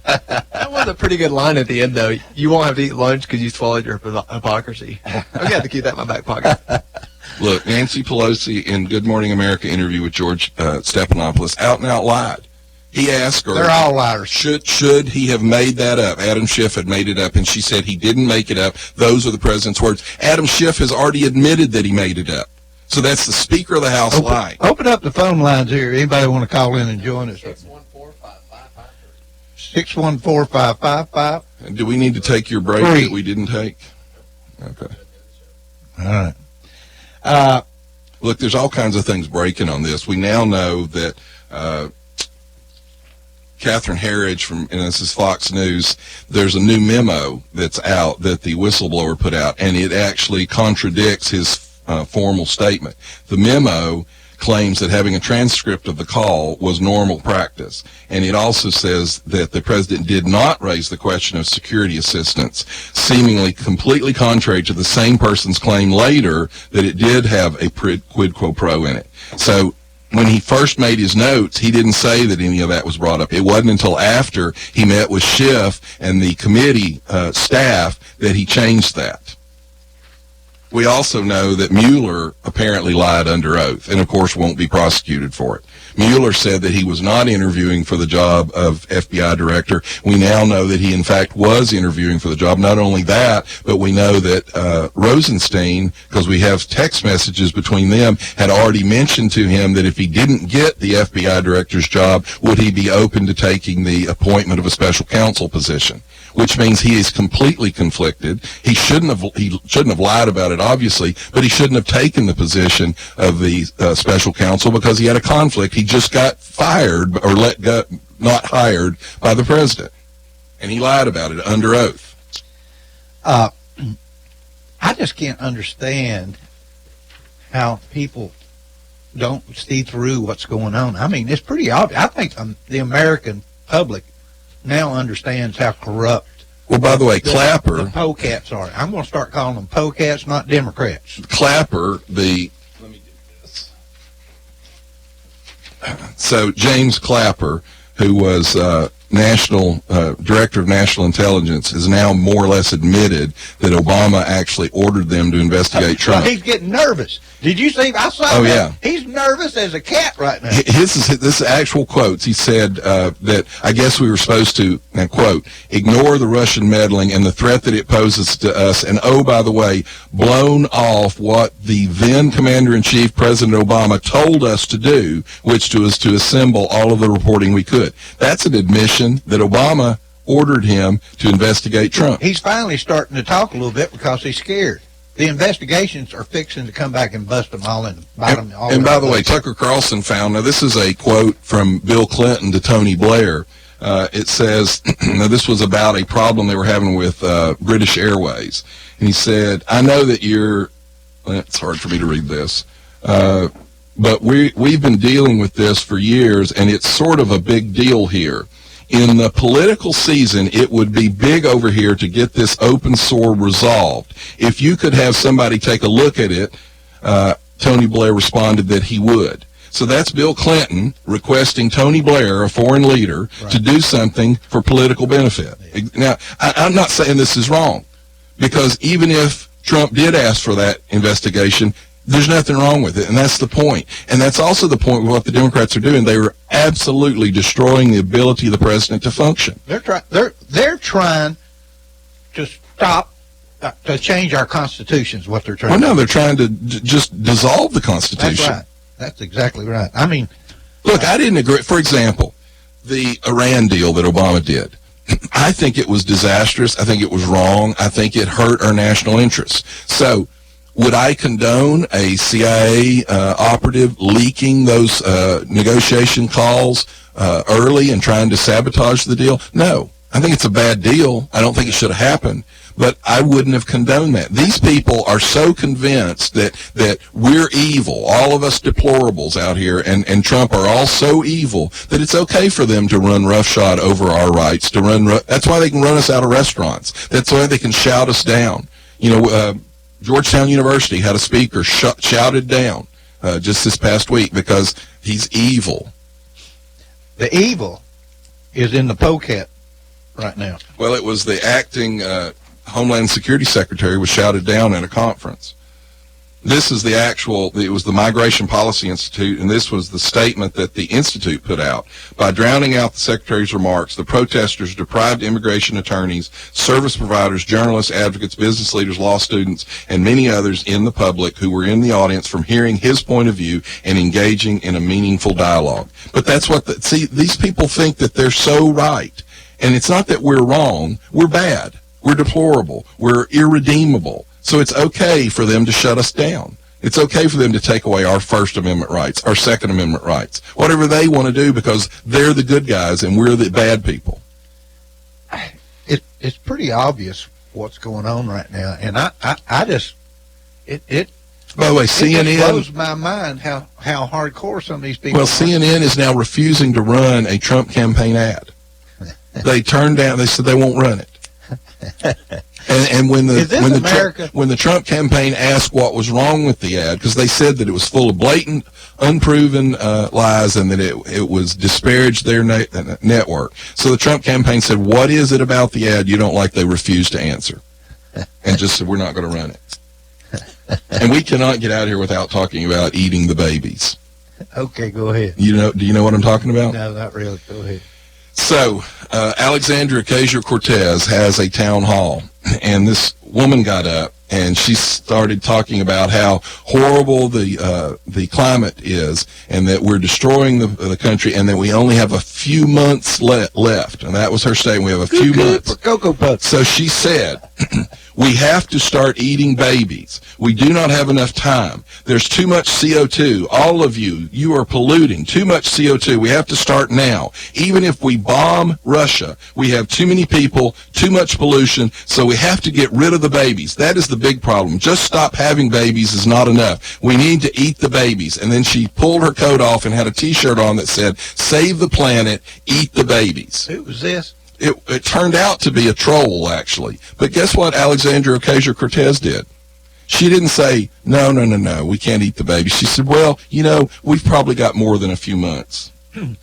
That was a pretty good line at the end, though. You won't have to eat lunch because you swallowed your hypocrisy. I'm going to have to keep that in my back pocket. Look, Nancy Pelosi in Good Morning America interview with George Stephanopoulos out and out lied. He asked her, They're all liars. should he have made that up? Adam Schiff had made it up, and she said he didn't make it up. Those are the president's words. Adam Schiff has already admitted that he made it up. So that's the Speaker of the House lying. Open up the phone lines here. Anybody want to call in and join us? 614-5555. And do we need to take your break Three. that we didn't take? Okay. All right. Look, there's all kinds of things breaking on this. We now know that Catherine Herridge and this is Fox News, there's a new memo that's out that the whistleblower put out, and it actually contradicts his formal statement. The memo claims that having a transcript of the call was normal practice, and it also says that the president did not raise the question of security assistance, seemingly completely contrary to the same person's claim later that it did have a quid pro quo in it. So when he first made his notes, he didn't say that any of that was brought up. It wasn't until after he met with Schiff and the committee staff that he changed that. We also know that Mueller apparently lied under oath and, of course, won't be prosecuted for it. Mueller said that he was not interviewing for the job of FBI director. We now know that he, in fact, was interviewing for the job. Not only that, but we know that Rosenstein, because we have text messages between them, had already mentioned to him that if he didn't get the FBI director's job, would he be open to taking the appointment of a special counsel position, which means he is completely conflicted. He shouldn't have lied about it, obviously, but he shouldn't have taken the position of the special counsel because he had a conflict. He just got fired or let go, not hired by the president, and he lied about it under oath. I just can't understand how people don't see through what's going on. I mean, it's pretty obvious. I think the American public now understands how corrupt Well, by the way, Clapper, the polecats are. I'm going to start calling them polecats, not Democrats. Clapper, let me do this. So James Clapper, who was national director of national intelligence, has now more or less admitted that Obama actually ordered them to investigate Trump. Well, he's getting nervous. Did you see? I saw Oh, that. yeah. He's nervous as a cat right now. This is actual quotes. He said that I guess we were supposed to, and quote, ignore the Russian meddling and the threat that it poses to us, and oh, by the way, blown off what the then Commander-in-Chief, President Obama, told us to do, which was to assemble all of the reporting we could. That's an admission that Obama ordered him to investigate Trump. He's finally starting to talk a little bit because he's scared. The investigations are fixing to come back and bust them all and bite them all. And by the way, Tucker Carlson found, now this is a quote from Bill Clinton to Tony Blair. It says, now this was about a problem they were having with British Airways. And he said, I know that it's hard for me to read this, but we've been dealing with this for years, and it's sort of a big deal here. In the political season, it would be big over here to get this open sore resolved. If you could have somebody take a look at it, Tony Blair responded that he would. So that's Bill Clinton requesting Tony Blair, a foreign leader, to do something for political benefit. Now, I'm not saying this is wrong, because even if Trump did ask for that investigation, there's nothing wrong with it, and that's the point. And that's also the point with what the Democrats are doing. They are absolutely destroying the ability of the president to function. They're trying to stop to change our Constitution is what they're trying. Well, no, to do. they're trying to just dissolve the Constitution. That's right. That's exactly right. I mean, look, I didn't agree. For example, the Iran deal that Obama did. I think it was disastrous. I think it was wrong. I think it hurt our national interests. So, would I condone a CIA operative leaking those negotiation calls early and trying to sabotage the deal? No. I think it's a bad deal. I don't think it should have happened. But I wouldn't have condoned that. These people are so convinced that we're evil, all of us deplorables out here, and Trump are all so evil that it's okay for them to run roughshod over our rights. That's why they can run us out of restaurants. That's why they can shout us down. Georgetown University had a speaker shouted down just this past week because he's evil. The evil is in the polecat right now. Well, it was the acting Homeland Security Secretary was shouted down at a conference. This is it was the Migration Policy Institute, and this was the statement that the Institute put out. By drowning out the Secretary's remarks, the protesters deprived immigration attorneys, service providers, journalists, advocates, business leaders, law students, and many others in the public who were in the audience from hearing his point of view and engaging in a meaningful dialogue. But that's these people think that they're so right. And it's not that we're wrong. We're bad. We're deplorable. We're irredeemable. So it's okay for them to shut us down. It's okay for them to take away our First Amendment rights, our Second Amendment rights, whatever they want to do, because they're the good guys and we're the bad people. It's pretty obvious what's going on right now, and I just it. By the way, CNN It blows my mind how hardcore some of these people. Well, CNN is now refusing to run a Trump campaign ad. They turned down. They said they won't run it. And when the Trump campaign asked what was wrong with the ad, because they said that it was full of blatant, unproven lies, and that it was disparaged their network. So the Trump campaign said, "What is it about the ad you don't like?" They refused to answer, and just said, "We're not going to run it." And we cannot get out here without talking about eating the babies. Okay, go ahead. Do you know what I'm talking about? No, not really. Go ahead. So, Alexandria Ocasio-Cortez has a town hall, and this woman got up, and she started talking about how horrible the climate is, and that we're destroying the country, and that we only have a few months left. And that was her statement. We have a few months. Cocoa Puffs. So she said, we have to start eating babies. We do not have enough time. There's too much CO2. All of you are polluting. Too much CO2. We have to start now. Even if we bomb Russia, we have too many people, too much pollution, so we have to get rid of the babies. That is the big problem. Just stop having babies is not enough. We need to eat the babies. And then she pulled her coat off and had a T-shirt on that said, "Save the planet, eat the babies." Who was this? It turned out to be a troll, actually. But guess what Alexandria Ocasio-Cortez did? She didn't say, no, we can't eat the babies. She said, well, we've probably got more than a few months. All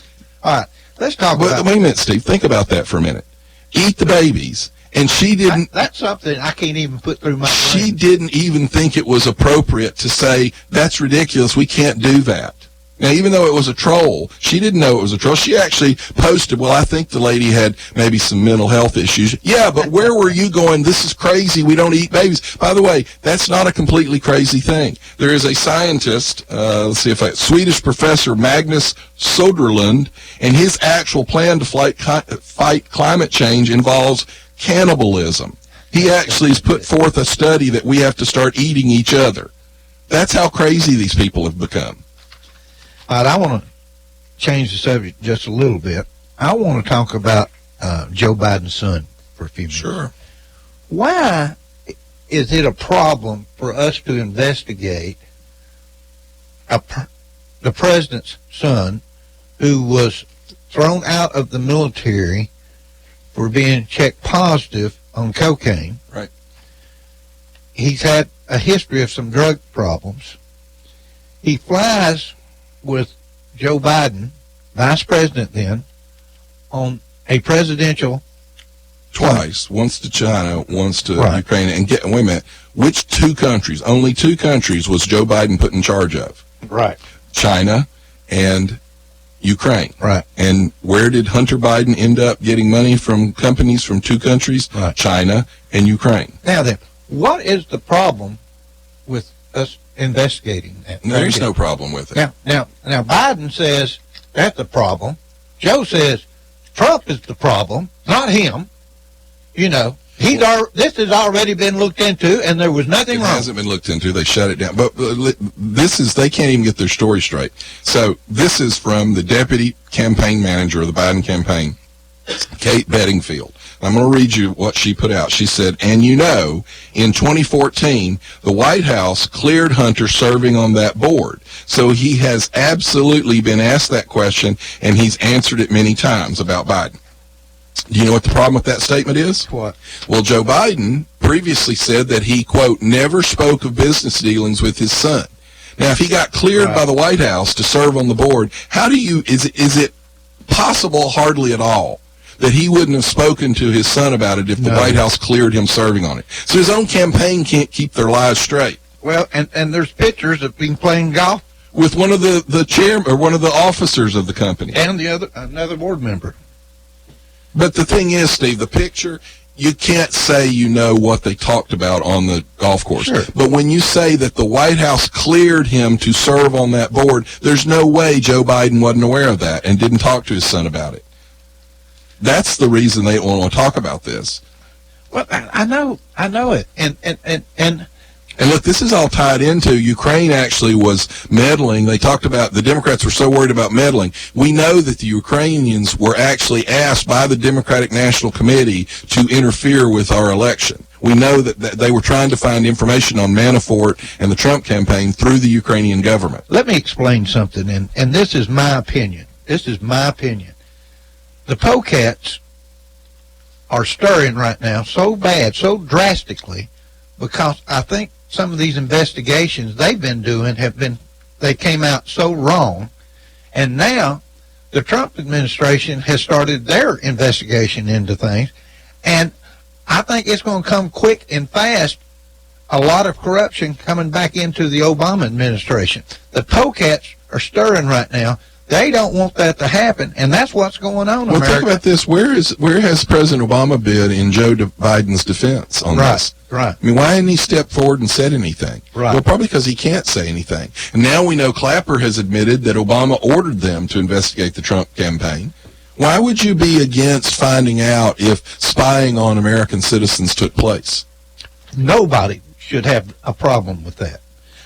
right, let's talk about... Wait a minute, Steve. Think about that for a minute. Eat the babies. And she didn't... That's something I can't even put through my brain. She didn't even think it was appropriate to say, that's ridiculous, we can't do that. Now, even though it was a troll, she didn't know it was a troll. She actually posted, well, I think the lady had maybe some mental health issues. Yeah, but where were you going? This is crazy. We don't eat babies. By the way, that's not a completely crazy thing. There is a scientist, Swedish professor Magnus Söderlund, and his actual plan to fight climate change involves cannibalism. He actually has put forth a study that we have to start eating each other. That's how crazy these people have become. All right, I want to change the subject just a little bit. I want to talk about Joe Biden's son for a few minutes. Sure. Why is it a problem for us to investigate the president's son who was thrown out of the military for being checked positive on cocaine? Right. He's had a history of some drug problems. He flies with Joe Biden, vice president then, on a presidential Twice. Once to China, once to Right. Ukraine. And wait a minute. Which two countries, only two countries, was Joe Biden put in charge of? Right. China and Ukraine. Right. And where did Hunter Biden end up getting money from companies from two countries? Right. China and Ukraine. Now then, what is the problem with us investigating that? There's no problem with it. Now, Biden says that's the problem. Joe says Trump is the problem, not him. You know, this has already been looked into, and there was nothing It wrong. hasn't been looked into. They shut it down. But they can't even get their story straight. So this is from the deputy campaign manager of the Biden campaign, Kate Bedingfield. I'm going to read you what she put out. She said, and in 2014, the White House cleared Hunter serving on that board. So he has absolutely been asked that question, and he's answered it many times about Biden. Do you know what the problem with that statement is? What? Well, Joe Biden previously said that he, quote, never spoke of business dealings with his son. Now, if he got cleared by the White House to serve on the board, is it possible, hardly at all, that he wouldn't have spoken to his son about it if the White House cleared him serving on it? So his own campaign can't keep their lies straight. Well, and there's pictures of him playing golf With one of the chairman or one of the officers of the company. and another board member. But the thing is, Steve, the picture, you can't say you know what they talked about on the golf course. Sure. But when you say that the White House cleared him to serve on that board, there's no way Joe Biden wasn't aware of that and didn't talk to his son about it. That's the reason they don't want to talk about this. Well, I know it, And look, this is all tied into Ukraine actually was meddling. They talked about the Democrats were so worried about meddling. We know that the Ukrainians were actually asked by the Democratic National Committee to interfere with our election. We know that they were trying to find information on Manafort and the Trump campaign through the Ukrainian government. Let me explain something, and this is my opinion. The Pocats are stirring right now so bad, so drastically, because I think some of these investigations they've been doing they came out so wrong, and now the Trump administration has started their investigation into things, and I think it's going to come quick and fast. A lot of corruption coming back into the Obama administration. The Pocats are stirring right now. They don't want that to happen, and that's what's going on in Well, America. think about this. Where has President Obama been in Joe Biden's defense on this? Right. I mean, why hadn't he stepped forward and said anything? Right. Well, probably because he can't say anything. And now we know Clapper has admitted that Obama ordered them to investigate the Trump campaign. Why would you be against finding out if spying on American citizens took place? Nobody should have a problem with that.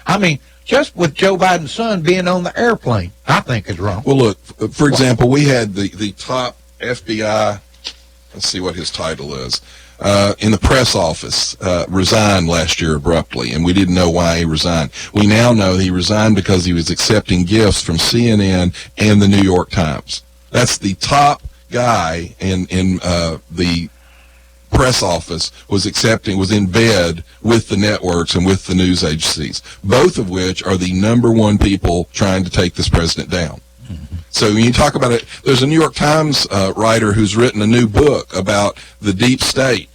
I mean, just with Joe Biden's son being on the airplane, I think is wrong. Well, look, for example, we had the top FBI, let's see what his title is, in the press office, resigned last year abruptly, and we didn't know why he resigned. We now know he resigned because he was accepting gifts from CNN and the New York Times. That's the top guy in the press office was in bed with the networks and with the news agencies, both of which are the number one people trying to take this president down. So when you talk about it, there's a New York Times writer who's written a new book about the deep state.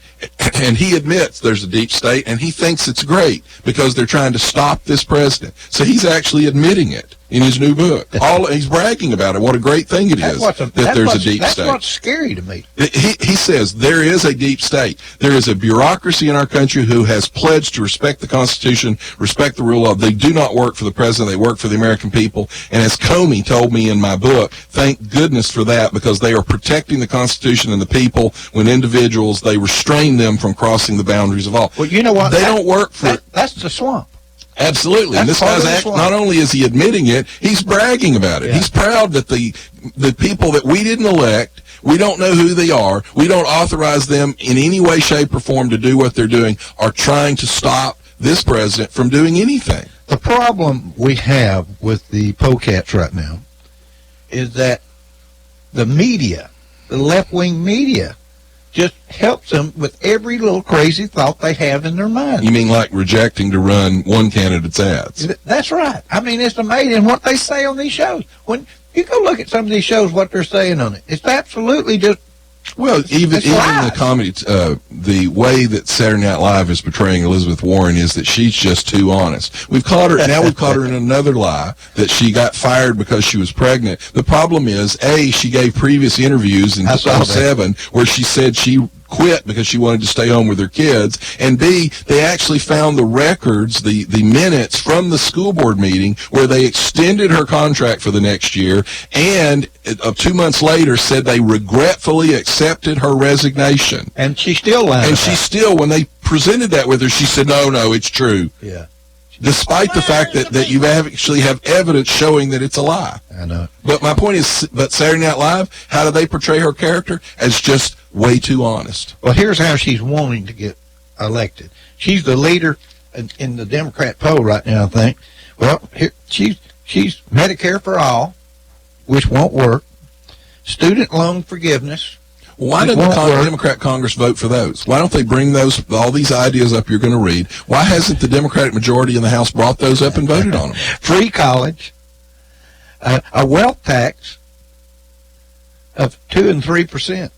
And he admits there's a deep state, and he thinks it's great because they're trying to stop this president. So he's actually admitting it in his new book. He's bragging about it. What a great thing it is that there's a deep state. That's what's scary to me. He says there is a deep state. There is a bureaucracy in our country who has pledged to respect the Constitution, respect the rule of law. They do not work for the president. They work for the American people. And as Comey told me in my book, thank goodness for that, because they are protecting the Constitution and the people when individuals, they restrain them from crossing the boundaries of all. Well, you know what? They don't work for... That's the swamp. Absolutely. And this guy's not only is he admitting it, he's bragging about it. Yeah. He's proud that the people that we didn't elect We don't know who they are. We don't authorize them in any way, shape, or form to do what they're doing or trying to stop this president from doing anything. The problem we have with the polecats right now is that the media, the left-wing media, just helps them with every little crazy thought they have in their mind. You mean like rejecting to run one candidate's ads? That's right. I mean, it's amazing what they say on these shows. When you go look at some of these shows, what they're saying on it, it's absolutely just. Well, even lies. the comedy, the way that Saturday Night Live is portraying Elizabeth Warren is that she's just too honest. We've caught her in another lie that she got fired because she was pregnant. The problem is, A, she gave previous interviews in 2007 where she said she quit because she wanted to stay home with her kids, and B, they actually found the records, the minutes from the school board meeting where they extended her contract for the next year, and 2 months later said they regretfully accepted her resignation. And she still lied. And she still, when they presented that with her, she said, no, it's true. Yeah. Despite the fact that you actually have evidence showing that it's a lie. I know. But my point is, but Saturday Night Live, how do they portray her character? As just way too honest. Well, here's how she's wanting to get elected. She's the leader in the Democrat poll right now, I think. Well, here, she's Medicare for all, which won't work. Student loan forgiveness. Why didn't the Democrat Congress vote for those? Why don't they bring all these ideas up you're going to read? Why hasn't the Democratic majority in the House brought those up and voted on them? Free college, a wealth tax of 2 and 3%.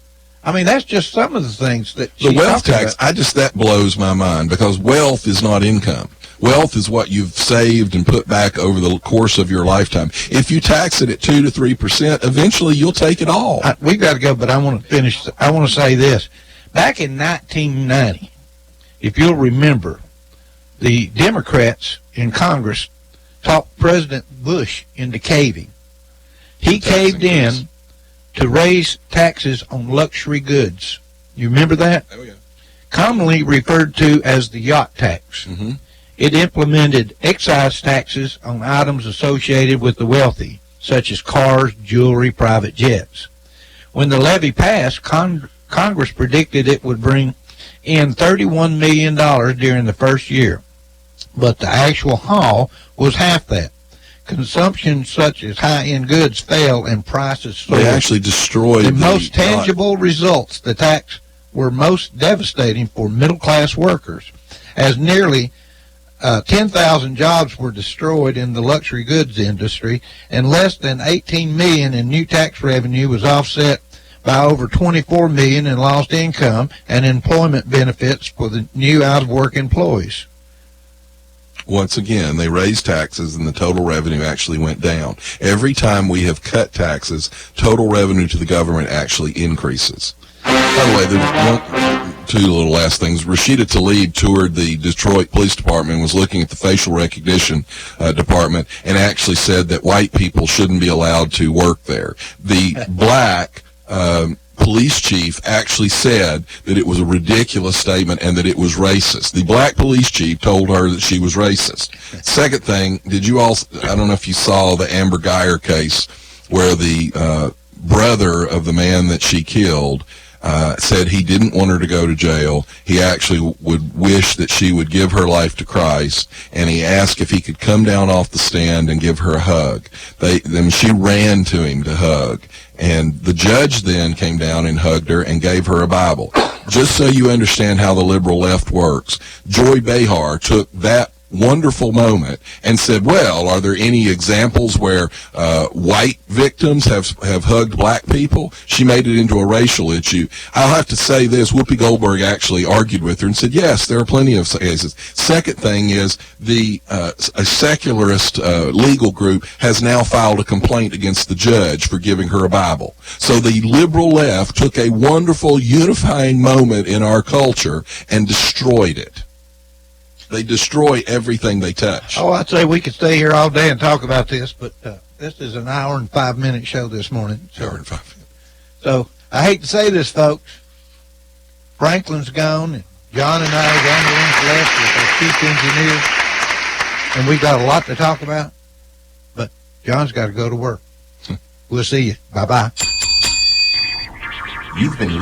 I mean, that's just some of the things that the wealth tax. That blows my mind, because wealth is not income. Wealth is what you've saved and put back over the course of your lifetime. If you tax it at 2 to 3%, eventually you'll take it all. We've got to go, but I want to finish. I want to say this. Back in 1990, if you'll remember, the Democrats in Congress talked President Bush into caving. He caved in to raise taxes on luxury goods. You remember that? Oh, yeah. Commonly referred to as the yacht tax. Mm-hmm. It implemented excise taxes on items associated with the wealthy, such as cars, jewelry, private jets. When the levy passed, Congress predicted it would bring in $31 million during the first year, but the actual haul was half that. Consumption such as high-end goods fell and prices soared. They actually destroyed the most tangible results. The tax were most devastating for middle-class workers, as nearly 10,000 jobs were destroyed in the luxury goods industry, and less than $18 million in new tax revenue was offset by over $24 million in lost income and employment benefits for the new out-of-work employees. Once again, they raised taxes and the total revenue actually went down. Every time we have cut taxes, total revenue to the government actually increases. By the way, there's two little last things. Rashida Tlaib toured the Detroit Police Department and was looking at the facial recognition department and actually said that white people shouldn't be allowed to work there. The black police chief actually said that it was a ridiculous statement and that it was racist. The black police chief told her that she was racist. Second thing, I don't know if you saw the Amber Geyer case where the brother of the man that she killed said he didn't want her to go to jail. He actually would wish that she would give her life to Christ, and he asked if he could come down off the stand and give her a hug. Then she ran to him to hug, and the judge then came down and hugged her and gave her a Bible. Just so you understand how the liberal left works, Joy Behar took that wonderful moment and said, well, are there any examples where white victims have hugged black people? She made it into a racial issue. I'll have to say this, Whoopi Goldberg actually argued with her and said, yes, there are plenty of cases. Second thing is a secularist legal group has now filed a complaint against the judge for giving her a Bible. So the liberal left took a wonderful unifying moment in our culture and destroyed it. They destroy everything they touch. Oh, I'd say we could stay here all day and talk about this, but this is an hour and 5-minute show this morning. Hour and 5 minutes. So I hate to say this, folks. Franklin's gone, and John and I are the only ones left with our chief engineer, and we've got a lot to talk about, but John's got to go to work. We'll see you. Bye-bye. You've been listening